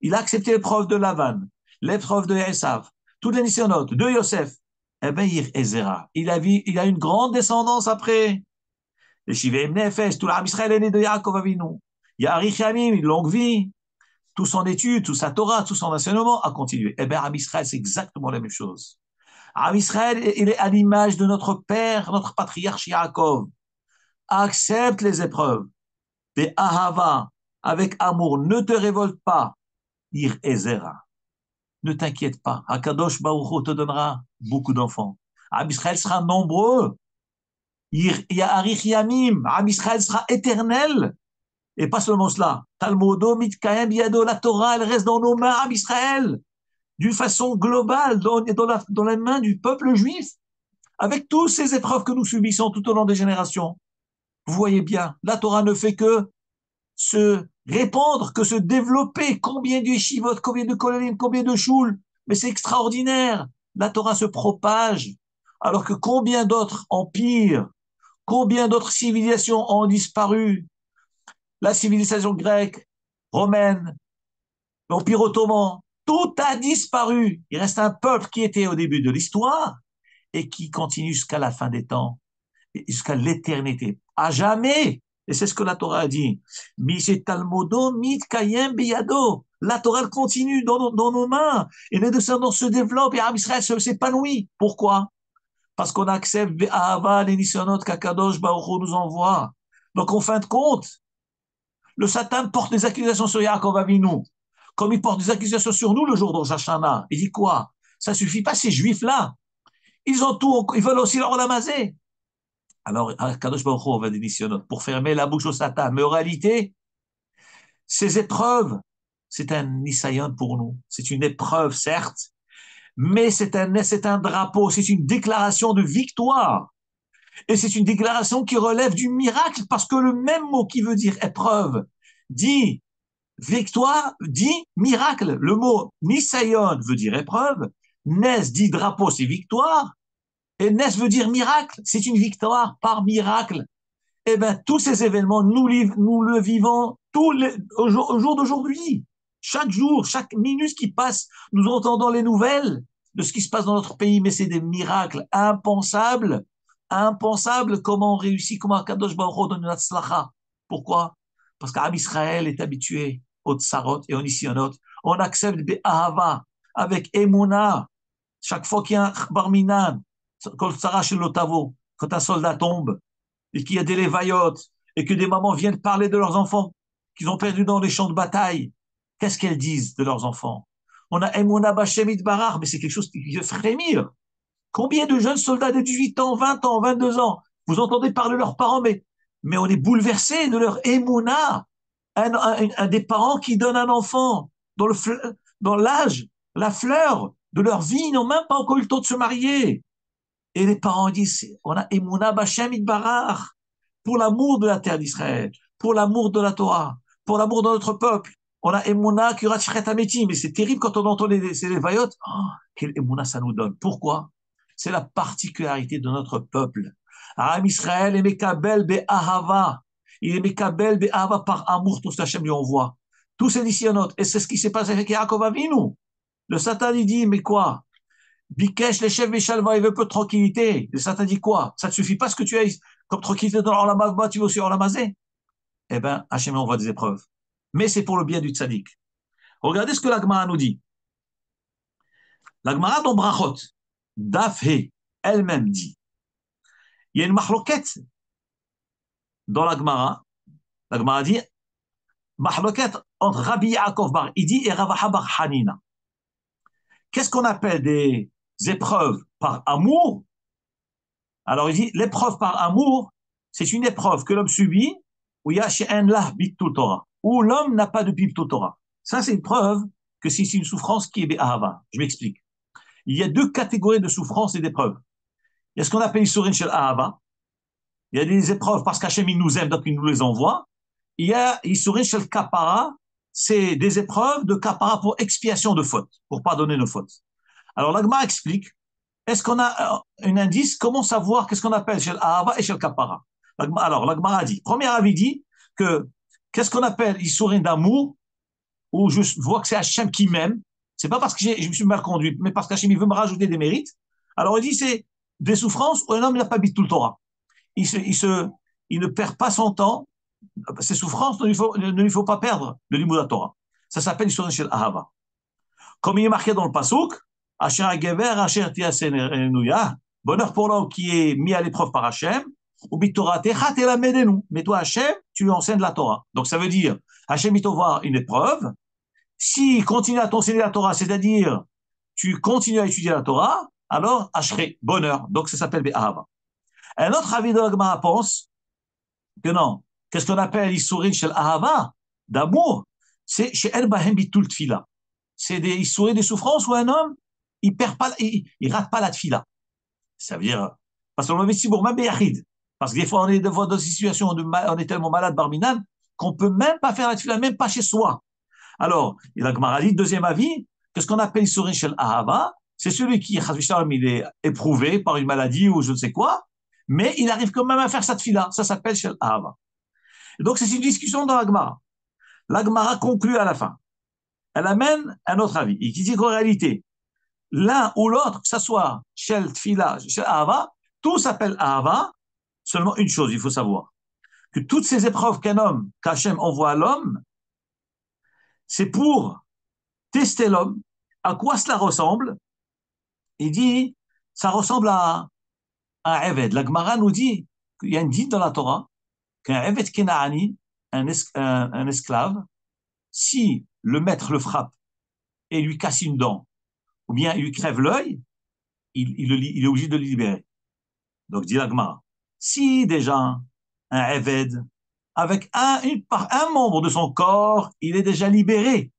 il a accepté l'épreuve de Lavan, l'épreuve de Esav, toutes les nisyonotes, de Yosef. Eh bien, Ezera, il a une grande descendance après. Les Shiveim Nefesh, tout l'Am Israël est né de Yaakov Avinu. Il y a Arich Yamim, une longue vie. Tout son étude, toute sa Torah, tout son enseignement a continué. Eh bien, Am Israël, c'est exactement la même chose. Am Israël, il est à l'image de notre père, notre patriarche Yaakov. Accepte les épreuves. Des ahava, avec amour. Ne te révolte pas. Ir ezera. Ne t'inquiète pas. Akadosh Baruch Hu te donnera beaucoup d'enfants. Am Israël sera nombreux. Il y a Arich Yamim. Am Israël sera éternel. Et pas seulement cela. Talmudo mitkaem biado. La Torah, elle reste dans nos mains, Am Israël. D'une façon globale, dans les mains du peuple juif. Avec toutes ces épreuves que nous subissons tout au long des générations. Vous voyez bien, la Torah ne fait que se répandre, que se développer. Combien de yeshivot, combien de kolelim, combien de shul. Mais c'est extraordinaire. La Torah se propage. Alors que combien d'autres empires, combien d'autres civilisations ont disparu. La civilisation grecque, romaine, l'Empire ottoman, tout a disparu. Il reste un peuple qui était au début de l'histoire et qui continue jusqu'à la fin des temps, jusqu'à l'éternité, à jamais. Et c'est ce que la Torah a dit. La Torah continue dans nos mains et les descendants se développent et Am Israël s'épanouit. Pourquoi? Parce qu'on accepte les nisyanot qu'Akadosh Baruch Hu nous envoie. Donc en fin de compte, le Satan porte des accusations sur Yaakov Avinu, comme il porte des accusations sur nous le jour de Rosh Hashanah. Il dit quoi? Ça suffit pas, ces juifs-là. Ils ont tout, ils veulent aussi leur ramazé. Alors, Kadosh Baruch Hu va des nisyanot pour fermer la bouche au Satan. Mais en réalité, ces épreuves, c'est un nisayon pour nous. C'est une épreuve, certes, mais c'est un drapeau, c'est une déclaration de victoire. Et c'est une déclaration qui relève du miracle, parce que le même mot qui veut dire épreuve dit victoire, dit miracle. Le mot nisayon veut dire épreuve, nes dit drapeau, c'est victoire, et nes veut dire miracle, c'est une victoire par miracle. Eh bien, tous ces événements, nous le vivons au jour d'aujourd'hui. Chaque jour, chaque minute qui passe, nous entendons les nouvelles de ce qui se passe dans notre pays, mais c'est des miracles impensables. Impensables, comment on réussit, comment Akadosh Baruch Hu donne une tzlacha. Pourquoi? Parce qu'Am Israël est habitué aux tsarot et aux nisyanot. On accepte be'ahava, avec emuna. Chaque fois qu'il y a un barminan, quand un soldat tombe, et qu'il y a des lévayotes, et que des mamans viennent parler de leurs enfants qu'ils ont perdus dans les champs de bataille, qu'est-ce qu'elles disent de leurs enfants? On a Emouna Bachem Itbarach, mais c'est quelque chose qui fait frémir. Combien de jeunes soldats de 18 ans, 20 ans, 22 ans, vous entendez parler de leurs parents, mais on est bouleversé de leur Emouna. Un des parents qui donnent un enfant dans l'âge, la fleur de leur vie, ils n'ont même pas encore eu le temps de se marier. Et les parents disent, on a Emouna Bachem Itbarach, pour l'amour de la terre d'Israël, pour l'amour de la Torah, pour l'amour de notre peuple. On a Emouna Kurat Shret Ametim, mais c'est terrible quand on entend les vaillotes. Oh, quelle Emouna ça nous donne. Pourquoi? C'est la particularité de notre peuple. Am Israël est Mekabel Be'ahava. Il est Mekabel Be'ahava par amour, tout ce qu'Hachem lui envoie. Tous ces nisyonotes. Et c'est ce qui s'est passé avec Yaakov Avinu. Le Satan, il dit, mais quoi? Bikesh, les chefs Béchalva, il veut peu de tranquillité. Le Satan dit quoi? Ça ne suffit pas ce que tu as comme tranquillité dans l'Olamazba, tu veux aussi Olamazé? Eh bien, Hachem envoie des épreuves. Mais c'est pour le bien du tzaddik. Regardez ce que la Gemara nous dit. La Gemara dans Brachot, Daf He, elle-même dit, il y a une mahloket dans la Gemara. La Gemara dit, mahloket entre Rabbi Yaakov bar Idi et Ravaha bar Hanina. Qu'est-ce qu'on appelle des épreuves par amour? Alors il dit, l'épreuve par amour, c'est une épreuve que l'homme subit où il y a chez un lah bittul Torah, où l'homme n'a pas de bittul Torah. Ça, c'est une preuve que c'est une souffrance qui est be'ahava. Je m'explique. Il y a deux catégories de souffrance et d'épreuves. Il y a ce qu'on appelle Isurin shel ahava. Il y a des épreuves parce qu'Hachem il nous aime, donc il nous les envoie. Il y a Isurin shel kapara, c'est des épreuves de kapara pour expiation de fautes, pour pardonner nos fautes. Alors l'Agma explique, est-ce qu'on a un indice, comment savoir qu'est-ce qu'on appelle shel ahava et shel kapara? Alors l'Agma a dit, premier avis dit que qu'est-ce qu'on appelle Isurin d'amour, où je vois que c'est Hachem qui m'aime. C'est pas parce que je me suis mal conduit, mais parce qu'Hachem il veut me rajouter des mérites. Alors il dit c'est des souffrances où un homme n'a pas habité tout le Torah. Il ne perd pas son temps. Ces souffrances ne lui faut pas perdre le limud Torah. Ça s'appelle l'histoire de Ahava. Comme il est marqué dans le Pasuk, Asher Agever, Asher Tiasenuya, bonheur pour l'homme qui est mis à l'épreuve par Hachem, ou Bitorah Techa Telamedenu. Mais toi, Hachem, tu lui enseignes la Torah. Donc ça veut dire, Hachem, il t'envoie une épreuve. S'il continue à t'enseigner la Torah, c'est-à-dire tu continues à étudier la Torah, alors Ashrei, bonheur. Donc ça s'appelle Be'ahava. Un autre avis de l'Agma pense que non. Qu'est-ce qu'on appelle Issourin shel Ahava, d'amour? C'est chez El Bahem Bitul Tfila. C'est des Issourin, des souffrances où un homme, il perd pas, il rate pas la Tfila. Ça veut dire, parce qu'on investit pour même Béachid. Parce que des fois, on est dans des situations où on est tellement malade, Barminan, qu'on peut même pas faire la Tfila, même pas chez soi. Alors, il a Gemara dit, deuxième avis, qu'est-ce qu'on appelle Issourin shel Ahava? C'est celui qui, il est éprouvé par une maladie ou je ne sais quoi, mais il arrive quand même à faire sa tfila. Ça s'appelle shel Ahava. Donc, c'est une discussion dans la Gemara. La Gemara conclut à la fin. Elle amène un autre avis. Il dit qu'en réalité, l'un ou l'autre, que ce soit shel tfila, shel Ahava, tout s'appelle Ahava. Seulement une chose, il faut savoir que toutes ces épreuves qu'Hachem envoie à l'homme, c'est pour tester l'homme. À quoi cela ressemble? Il dit, ça ressemble à un Eved. La Gemara nous dit qu'il y a une dite dans la Torah qu'un Eved Kenaani, un esclave, si le maître le frappe et lui casse une dent, ou bien il lui crève l'œil, il est obligé de le libérer. Donc, dit la Gemara, si déjà un Eved, avec par un membre de son corps, il est déjà libéré,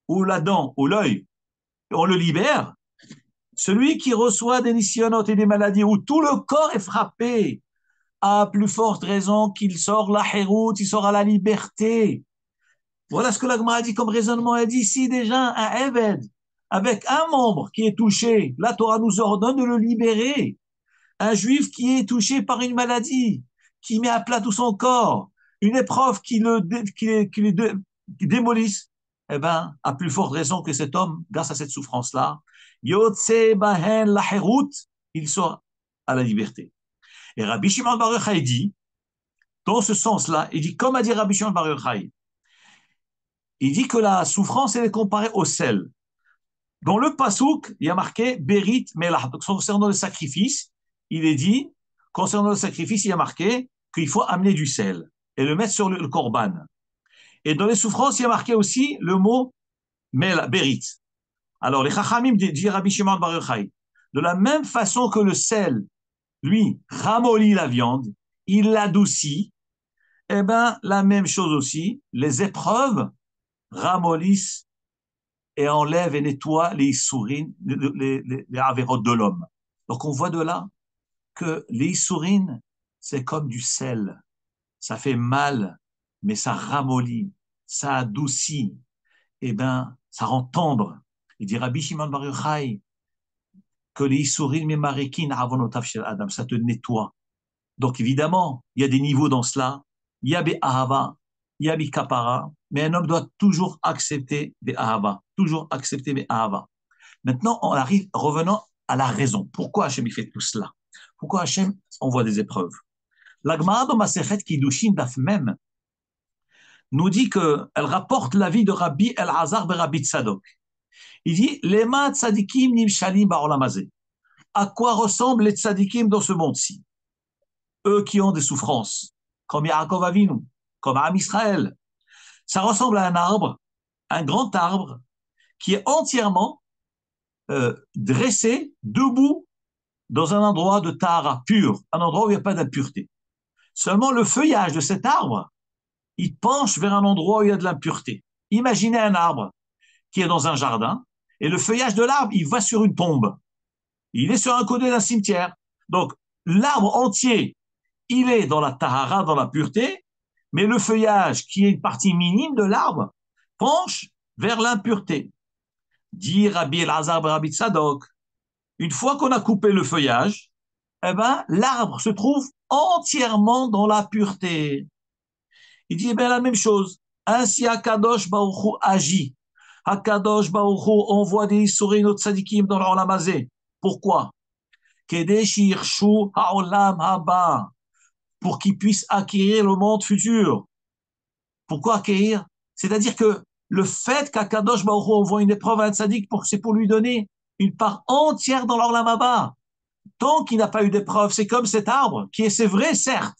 ou la dent, ou l'œil, on le libère, celui qui reçoit des nisyonotes et des maladies où tout le corps est frappé, a plus forte raison qu'il sort la héroute, il sort à la liberté. Voilà ce que l'Agma a dit comme raisonnement. Elle dit, si déjà un Eved, avec un membre qui est touché, la Torah nous ordonne de le libérer. Un juif qui est touché par une maladie, qui met à plat tout son corps, une épreuve qui démolisse, eh ben, à plus forte raison que cet homme, grâce à cette souffrance-là, Yotse Bahen la Hérout, il sort à la liberté. Et Rabbi Shimon Bar Yochai dit, dans ce sens-là, il dit, comme a dit Rabbi Shimon Bar Yochai, il dit que la souffrance, elle est comparée au sel. Dans le Pasouk, il y a marqué Berit Melach. Donc, concernant le sacrifice, il est dit, concernant le sacrifice, il y a marqué qu'il faut amener du sel et le mettre sur le korban. Et dans les souffrances, il y a marqué aussi le mot Berit. Alors, les Chachamim, dit Rabbi Shimon Bar Yochai, de la même façon que le sel, lui, ramollit la viande, il l'adoucit, eh bien, la même chose aussi, les épreuves ramollissent et enlèvent et nettoient les issourines, les avérotes de l'homme. Donc, on voit de là que les issourines, c'est comme du sel. Ça fait mal, mais ça ramollit, ça adoucit, eh bien, ça rend tendre. Il dit Rabbi Shimon Bar Yochai que les issourines memarikin avonotav shel Adam, ça te nettoie. Donc évidemment, il y a des niveaux dans cela. Il y a des ahava, il y a des kapara, mais un homme doit toujours accepter des ahava, toujours accepter des ahava. Maintenant, on arrive, revenons à la raison. Pourquoi Hachem il fait tout cela? Pourquoi Hachem envoie des épreuves? La Gemara dans Masechet Kiddushin daf même nous dit qu'elle rapporte la vie de Rabbi El-Hazar ben Rabbi Tzadok. Il dit, Lema tzadikim nimshalim ba'olamazé. À quoi ressemblent les tzadikim dans ce monde-ci? Eux qui ont des souffrances, comme Yaakov Avinu, comme Am Israël. Ça ressemble à un arbre, un grand arbre, qui est entièrement dressé, debout, dans un endroit de tahara pur, un endroit où il n'y a pas d'impureté. Seulement le feuillage de cet arbre, il penche vers un endroit où il y a de l'impureté. Imaginez un arbre qui est dans un jardin, et le feuillage de l'arbre, il va sur une tombe. Il est sur un côté d'un cimetière. Donc, l'arbre entier, il est dans la tahara, dans la pureté, mais le feuillage, qui est une partie minime de l'arbre, penche vers l'impureté. Dit Rabbi El-Hazar ben Rabbi Tzadok, une fois qu'on a coupé le feuillage, eh ben, l'arbre se trouve entièrement dans la pureté. Il dit, eh bien, la même chose. Ainsi, Akadosh Baruch Hu agit. Akadosh Baruch Hu envoie des Issourim aux tzadikim dans l'Olam Hazé. Pourquoi? Kedesh yirshu ha'olam haba. Pour qu'ils puissent acquérir le monde futur. Pourquoi acquérir? C'est-à-dire que le fait qu'Akadosh Baruch Hu envoie une épreuve à un tzadik, c'est pour lui donner une part entière dans l'Olam haba. Tant qu'il n'a pas eu d'épreuve, c'est comme cet arbre, qui est, c'est vrai, certes,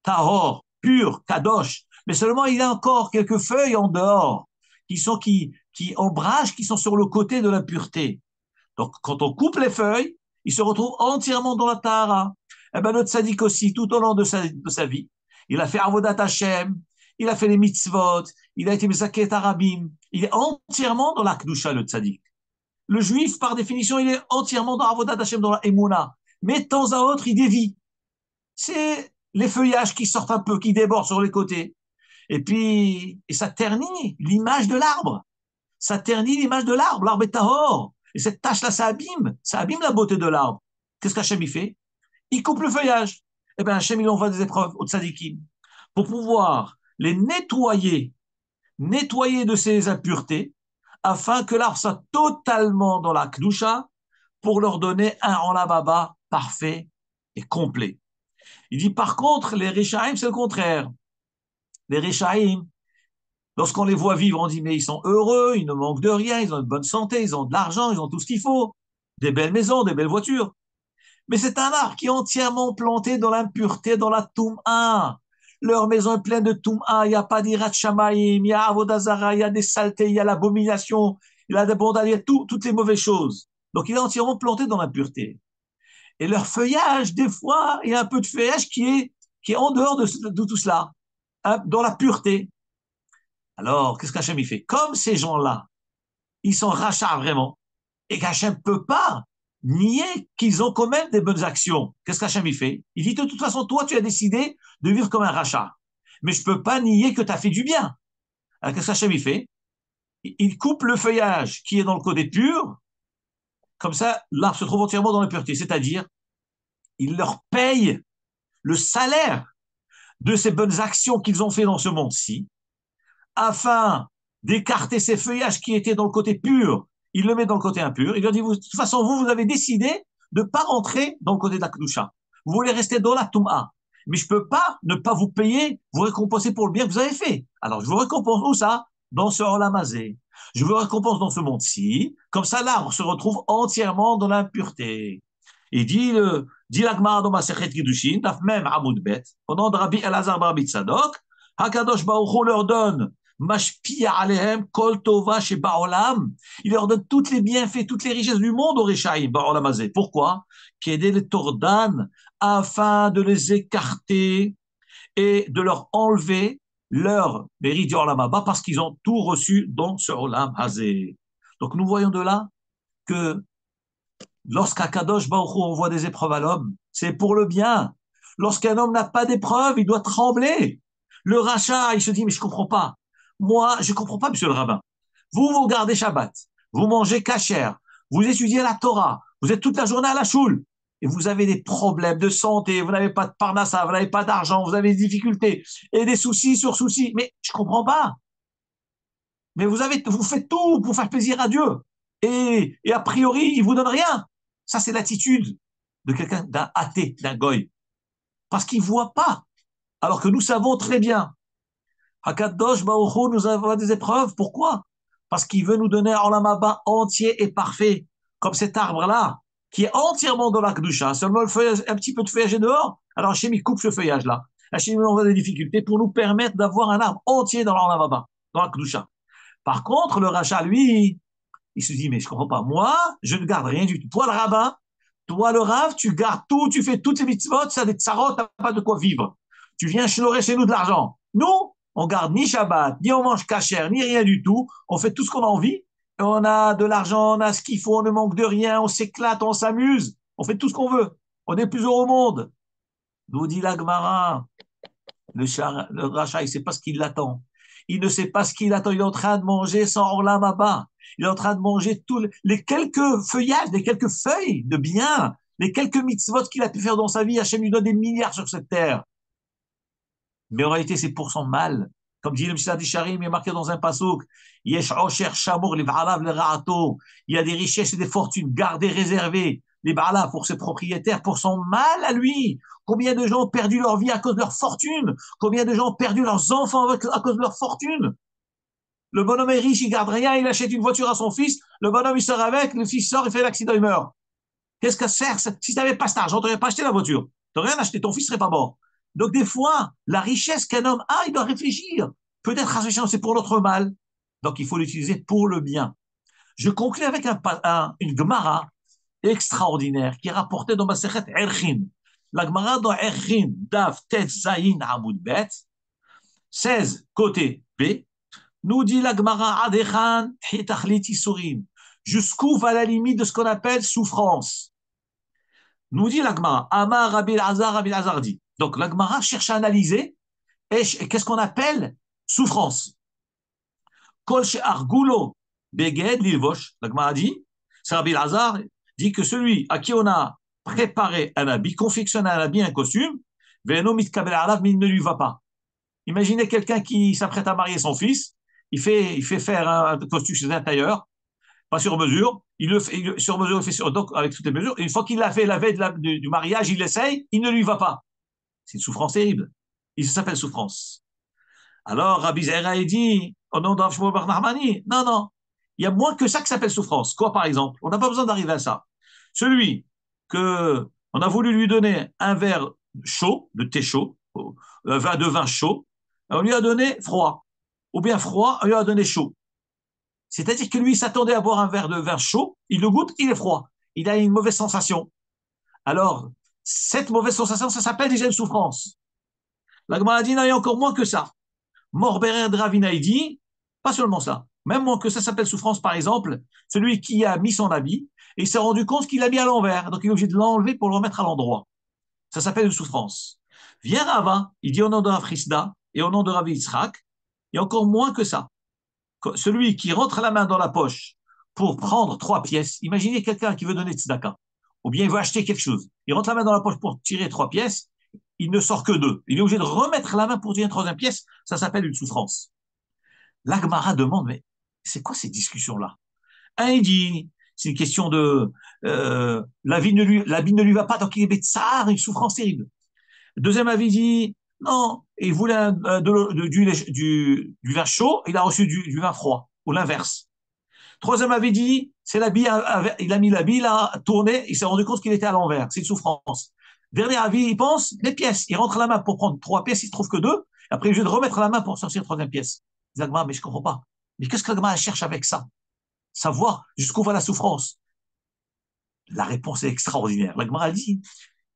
tahor, pur, kadosh, mais seulement il a encore quelques feuilles en dehors, qui ombragent, qui sont sur le côté de l'impureté. Donc, quand on coupe les feuilles, il se retrouve entièrement dans la tahara. Eh ben, notre tzaddik aussi, tout au long de sa vie, il a fait Avodat Hashem, il a fait les mitzvot, il a été Mesaket Arabim, il est entièrement dans la Kedusha, le tzaddik. Le juif, par définition, il est entièrement dans Avodat Hashem, dans la Emouna. Mais de temps à autre, il dévie. C'est les feuillages qui sortent un peu, qui débordent sur les côtés. Et puis, et ça ternit l'image de l'arbre. Ça ternit l'image de l'arbre. L'arbre est tahor. Et cette tache-là, ça abîme la beauté de l'arbre. Qu'est-ce qu'Hachem il fait? Il coupe le feuillage. Eh bien, Hachem, il envoie des épreuves aux tzadikim pour pouvoir les nettoyer de ces impuretés, afin que l'arbre soit totalement dans la Kedusha, pour leur donner un Olam parfait et complet. Il dit par contre, les Rishaïm, c'est le contraire. Les Rishaïm, lorsqu'on les voit vivre, on dit mais ils sont heureux, ils ne manquent de rien, ils ont une bonne santé, ils ont de l'argent, ils ont tout ce qu'il faut, des belles maisons, des belles voitures. Mais c'est un arbre qui est entièrement planté dans l'impureté, dans la Toum'a. Leur maison est pleine de Toum'a, il n'y a pas d'Irat Shamayim, il y a Avodazara, il y a des saletés, il y a l'abomination, il y a des bondades, il y a toutes les mauvaises choses. Donc il est entièrement planté dans l'impureté. Et leur feuillage, des fois, il y a un peu de feuillage qui est en dehors de tout cela, hein, dans la pureté. Alors, qu'est-ce qu'Hachem il fait? Comme ces gens-là, ils sont rachats vraiment, et qu'Hachem ne peut pas nier qu'ils ont quand même des bonnes actions. Qu'est-ce qu'Hachem il fait? Il dit, de toute façon, toi, tu as décidé de vivre comme un rachat. Mais je ne peux pas nier que tu as fait du bien. Alors, qu'est-ce qu'Hachem il fait? Il coupe le feuillage qui est dans le côté pur, comme ça, l'arbre se trouve entièrement dans la pureté. C'est-à-dire, il leur paye le salaire de ces bonnes actions qu'ils ont fait dans ce monde-ci, afin d'écarter ces feuillages qui étaient dans le côté pur. Il le met dans le côté impur. Il leur dit, de toute façon, vous avez décidé de ne pas rentrer dans le côté de la Kedusha. Vous voulez rester dans la Toum'a. Mais je ne peux pas ne pas vous payer, vous récompenser pour le bien que vous avez fait. Alors, je vous récompense où ça? Dans ce Olam Hazé. Je vous récompense dans ce monde-ci. Comme ça, l'arbre se retrouve entièrement dans l'impureté. Il dit la Gemara dans Masechet Kiddushin, daf même Amoud Bet, au nom de Rabbi El-Hazar ben Rabbi Tzadok, Hakadosh Baruch Hu leur donne Mashpia alehem kol tova chez Ba'olam. Il leur donne tous les bienfaits, toutes les richesses du monde au Réchaïm, Ba'olam Azé. Pourquoi? Qu'aider les Tordan afin de les écarter et de leur enlever leur mérite du Olam Haba parce qu'ils ont tout reçu dans ce Olam Hazé. Donc nous voyons de là que lorsqu'Akadosh Baruch Hu envoie des épreuves à l'homme, c'est pour le bien. Lorsqu'un homme n'a pas d'épreuve, il doit trembler. Le rachat, il se dit, mais je comprends pas. Moi, je comprends pas, monsieur le rabbin. Vous gardez Shabbat, vous mangez kasher, vous étudiez la Torah, vous êtes toute la journée à la choule, et vous avez des problèmes de santé, vous n'avez pas de parnassa, vous n'avez pas d'argent, vous avez des difficultés, et des soucis sur soucis. Mais je comprends pas. Mais vous faites tout pour faire plaisir à Dieu. Et a priori, il vous donne rien. Ça, c'est l'attitude de quelqu'un, d'un athée, d'un goy. Parce qu'il ne voit pas. Alors que nous savons très bien. Hakadosh Baruch Hu nous envoie des épreuves. Pourquoi? Parce qu'il veut nous donner un Olam Haba entier et parfait. Comme cet arbre-là, qui est entièrement dans la Kedusha. Seulement le feuillage, un petit peu de feuillage est dehors. Alors Hachem, il coupe ce feuillage-là. Hachem, il envoie des difficultés pour nous permettre d'avoir un arbre entier dans l'Olam Haba, dans la Kedusha. Par contre, le rachat, lui, il se dit, mais je ne comprends pas. Moi, je ne garde rien du tout. Toi, le rabbin, toi, le rave, tu gardes tout, tu fais toutes les mitzvot, ça des tsarot, tu n'as pas de quoi vivre. Tu viens chinorer chez nous de l'argent. Nous, on garde ni Shabbat, ni on mange kasher, ni rien du tout. On fait tout ce qu'on a envie. On a de l'argent, on a ce qu'il faut, on ne manque de rien, on s'éclate, on s'amuse. On fait tout ce qu'on veut. On est plus heureux au monde. Nous dit la Gemara, le rachat, il ne sait pas ce qui l'attend. Il ne sait pas ce qu'il attend. Il est en train de manger son Olam Haba. Il est en train de manger tous les quelques feuillages, les quelques feuilles de bien, les quelques mitzvot qu'il a pu faire dans sa vie. Hachem lui donne des milliards sur cette terre. Mais en réalité, c'est pour son mal. Comme dit le Mishla Disharim, il est marqué dans un pasouk, Yesh Osher Shamur le Ba'alav le Ra'ato. Il y a des richesses et des fortunes gardées, réservées. Les Ba'alav pour ses propriétaires, pour son mal à lui. Combien de gens ont perdu leur vie à cause de leur fortune? Combien de gens ont perdu leurs enfants à cause de leur fortune? Le bonhomme est riche, il garde rien, il achète une voiture à son fils, le bonhomme il sort avec, le fils sort, il fait l'accident, il meurt. Qu'est-ce que ça sert? Si tu n'avais pas cet argent, tu n'aurais pas acheté la voiture. Tu n'aurais rien acheté, ton fils serait pas mort. Donc des fois, la richesse qu'un homme a, il doit réfléchir. Peut-être c'est pour notre mal. Donc il faut l'utiliser pour le bien. Je conclue avec une Gemara extraordinaire qui est rapportée dans Masechet Erchin. La Gemara dans Erchin, Daf Tet Zayin Amoud Bet, 16 côté B, nous dit la Gemara Adechan Hitachlit Isurim, jusqu'où va la limite de ce qu'on appelle souffrance. Nous dit la Gemara, Amar Rabbi Elazar dit. Donc la Gemara cherche à analyser qu'est-ce qu'on appelle souffrance. Kol she'argulo beged lilvosh, la Gemara dit, c'est Rabbi Elazar dit que celui à qui on a préparé un habit, confectionné un habit, un costume, ve'eno mitkabel alav, mais il ne lui va pas. Imaginez quelqu'un qui s'apprête à marier son fils, il fait faire un costume chez un tailleur, pas sur mesure, sur mesure, il fait donc avec toutes les mesures, et une fois qu'il l'a fait la veille du mariage, il l'essaye, il ne lui va pas. C'est une souffrance terrible. Il s'appelle souffrance. Alors, Rabbi Zera, il dit, au nom d'Rav Shmuel bar Nachmani, non, il y a moins que ça qui s'appelle souffrance. Quoi, par exemple? On n'a pas besoin d'arriver à ça. Celui que on a voulu lui donner un verre chaud, de thé chaud, de vin chaud, on lui a donné froid. Ou bien froid, on lui a donné chaud. C'est-à-dire que lui, il s'attendait à boire un verre de vin chaud, il le goûte, il est froid. Il a une mauvaise sensation. Alors, cette mauvaise sensation, ça s'appelle déjà une souffrance. La Gemara dit, non, il y a encore moins que ça. Morberer Dravina, il dit, pas seulement ça, même moins que ça s'appelle souffrance, par exemple, celui qui a mis son habit et il s'est rendu compte qu'il l'a mis à l'envers, donc il est obligé de l'enlever pour le remettre à l'endroit. Ça s'appelle une souffrance. Vient Rava, il dit au nom de Rav Chisda et au nom de Rav Yitzhak, il y a encore moins que ça. Celui qui rentre la main dans la poche pour prendre 3 pièces, imaginez quelqu'un qui veut donner tzedaka, ou bien il veut acheter quelque chose, il rentre la main dans la poche pour tirer 3 pièces, il ne sort que 2. Il est obligé de remettre la main pour tirer une 3e pièce, ça s'appelle une souffrance. L'Agmara demande, mais c'est quoi ces discussions-là? Un, il dit, c'est une question de la vie ne lui va pas, donc il est bêtsar, une souffrance terrible. Deuxième avis dit, non, il voulait du vin chaud, il a reçu du vin froid, ou l'inverse. Troisième avis dit, c'est l'habit, il a mis l'habit, il a tourné, il s'est rendu compte qu'il était à l'envers, c'est une souffrance. Dernier avis, il pense, les pièces, il rentre la main pour prendre 3 pièces, il ne trouve que 2, après il est obligé de remettre la main pour sortir 3e pièce. Zagma, mais je ne comprends pas. Mais qu'est-ce que l'Agma cherche avec ça? Savoir jusqu'où va la souffrance. La réponse est extraordinaire. L'Agma dit,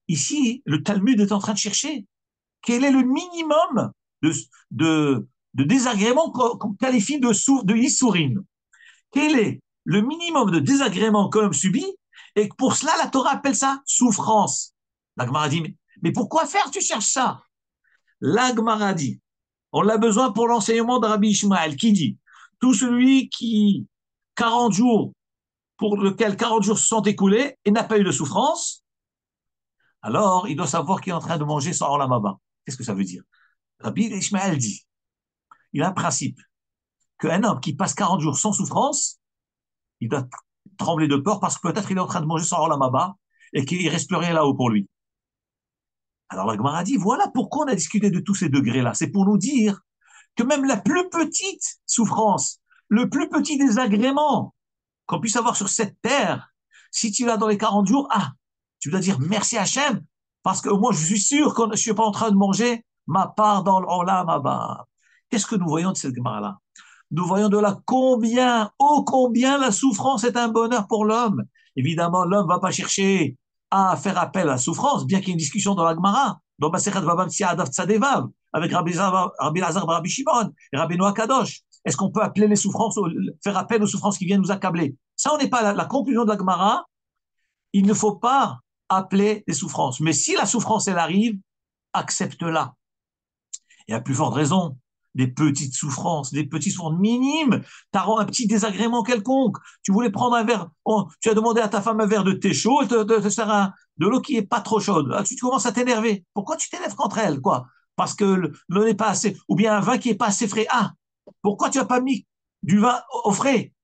ici, le Talmud est en train de chercher quel est le minimum de, de désagrément qu'on qualifie de Issourine. Quel est le minimum de désagrément que l'homme subit? Et pour cela, la Torah appelle ça souffrance. L'Agmara dit, mais pourquoi faire? Tu cherches ça. L'Agmara dit, on l'a besoin pour l'enseignement de Rabbi Ishmael, qui dit, tout celui qui, 40 jours, pour lequel 40 jours se sont écoulés et n'a pas eu de souffrance, alors il doit savoir qu'il est en train de manger sans olamaba. Qu'est-ce que ça veut dire? Rabbi Ishmael dit, il a un principe, qu'un homme qui passe 40 jours sans souffrance, il doit trembler de peur parce que peut-être il est en train de manger sans olamaba et qu'il ne reste plus rien là-haut pour lui. Alors la Gemara dit, voilà pourquoi on a discuté de tous ces degrés-là. C'est pour nous dire que même la plus petite souffrance, le plus petit désagrément qu'on puisse avoir sur cette terre, si tu l'as dans les 40 jours, tu dois dire merci Hachem, parce que moi je suis sûr que je ne suis pas en train de manger ma part dans l'Olam Haba. Qu'est-ce que nous voyons de cette Gemara-là? Nous voyons de là combien, oh combien la souffrance est un bonheur pour l'homme. Évidemment, l'homme ne va pas chercher à faire appel à la souffrance, bien qu'il y ait une discussion dans la Gemara, dans Masechet Vavam Tsiadav Tzadevav, avec Rabbi Lazar, Rabbi Shimon et Rabbi Noah Kadosh. Est-ce qu'on peut appeler les souffrances, faire appel aux souffrances qui viennent nous accabler? Ça, on n'est pas la conclusion de la Gemara. Il ne faut pas appeler les souffrances. Mais si la souffrance, elle arrive, accepte-la. Et à plus forte raison, des petites souffrances minimes, tu as un petit désagrément quelconque, tu voulais prendre un verre, tu as demandé à ta femme un verre de thé chaud, te sert de l'eau qui est pas trop chaude. Là, tu commences à t'énerver. Pourquoi tu t'énerves contre elle, quoi? Parce que l'eau n'est pas assez, ou bien un vin qui est pas assez frais. Pourquoi tu n'as pas mis du vin au frais?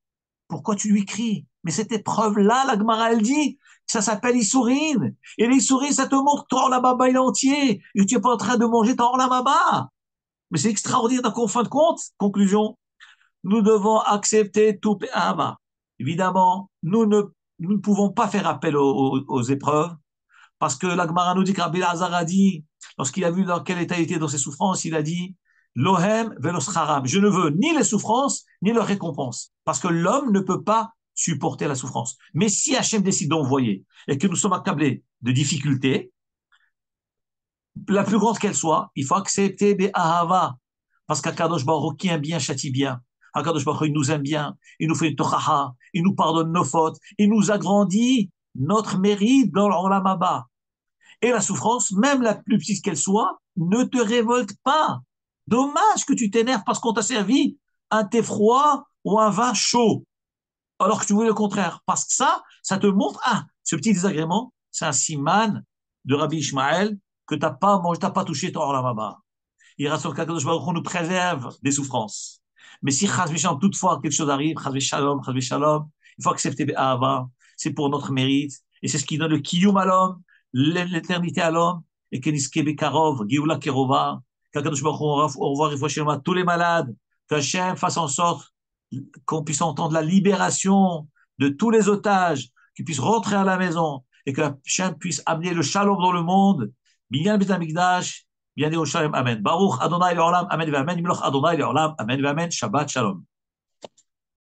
Pourquoi tu lui cries? Mais cette épreuve-là, la Gemara, elle dit, ça s'appelle Issourine. Et l'Issourine, ça te montre que ton Orlamaba, il est entier. Et tu n'es pas en train de manger ton Orlamaba. Mais c'est extraordinaire. Donc, en fin de compte, conclusion, nous devons accepter tout Péhama. Évidemment, nous ne pouvons pas faire appel aux épreuves, parce que la Gemara nous dit que Rabbi Lazar a dit, lorsqu'il a vu dans quel état il était dans ses souffrances, il a dit, Lohem veloscharam. Je ne veux ni les souffrances, ni leur récompense. Parce que l'homme ne peut pas supporter la souffrance. Mais si Hachem décide d'envoyer et que nous sommes accablés de difficultés, la plus grande qu'elle soit, il faut accepter des ahava. Parce qu'Akadosh Baruch Hu, qui aime bien, châtie bien. Akadosh Baruch Hu, il nous aime bien. Il nous fait une tochaha. Il nous pardonne nos fautes. Il nous agrandit notre mérite dans l'Olam Haba. Et la souffrance, même la plus petite qu'elle soit, ne te révolte pas. Dommage que tu t'énerves parce qu'on t'a servi un thé froid ou un vin chaud, alors que tu voulais le contraire. Parce que ça te montre, ce petit désagrément, c'est un siman de Rabbi Ishmael que tu n'as pas mangé, tu n'as pas touché ton Olam Haba. Il rassure qu'Akadosh Baruch Hu nous préserve des souffrances. Mais si Chaz V'Shalom, toutefois quelque chose arrive, Chaz V'Shalom, il faut accepter Be'ahava. C'est pour notre mérite. Et c'est ce qui donne le kiyum à l'homme, l'éternité à l'homme. Et Keniske Bekarov, Gioula Kerova, qu'Akadosh Baruch Hu, au revoir, il faut tous les malades, qu'Hachem fasse en sorte qu'on puisse entendre la libération de tous les otages, qu'ils puissent rentrer à la maison, et que Hachem puisse amener le shalom dans le monde. Binyan Bet HaMikdash, Bien dit au Shalom, Amen. Baruch Adonai Le'olam, Amen, Amen. Miloch Adonai Le'olam, Amen, Amen. Shabbat Shalom.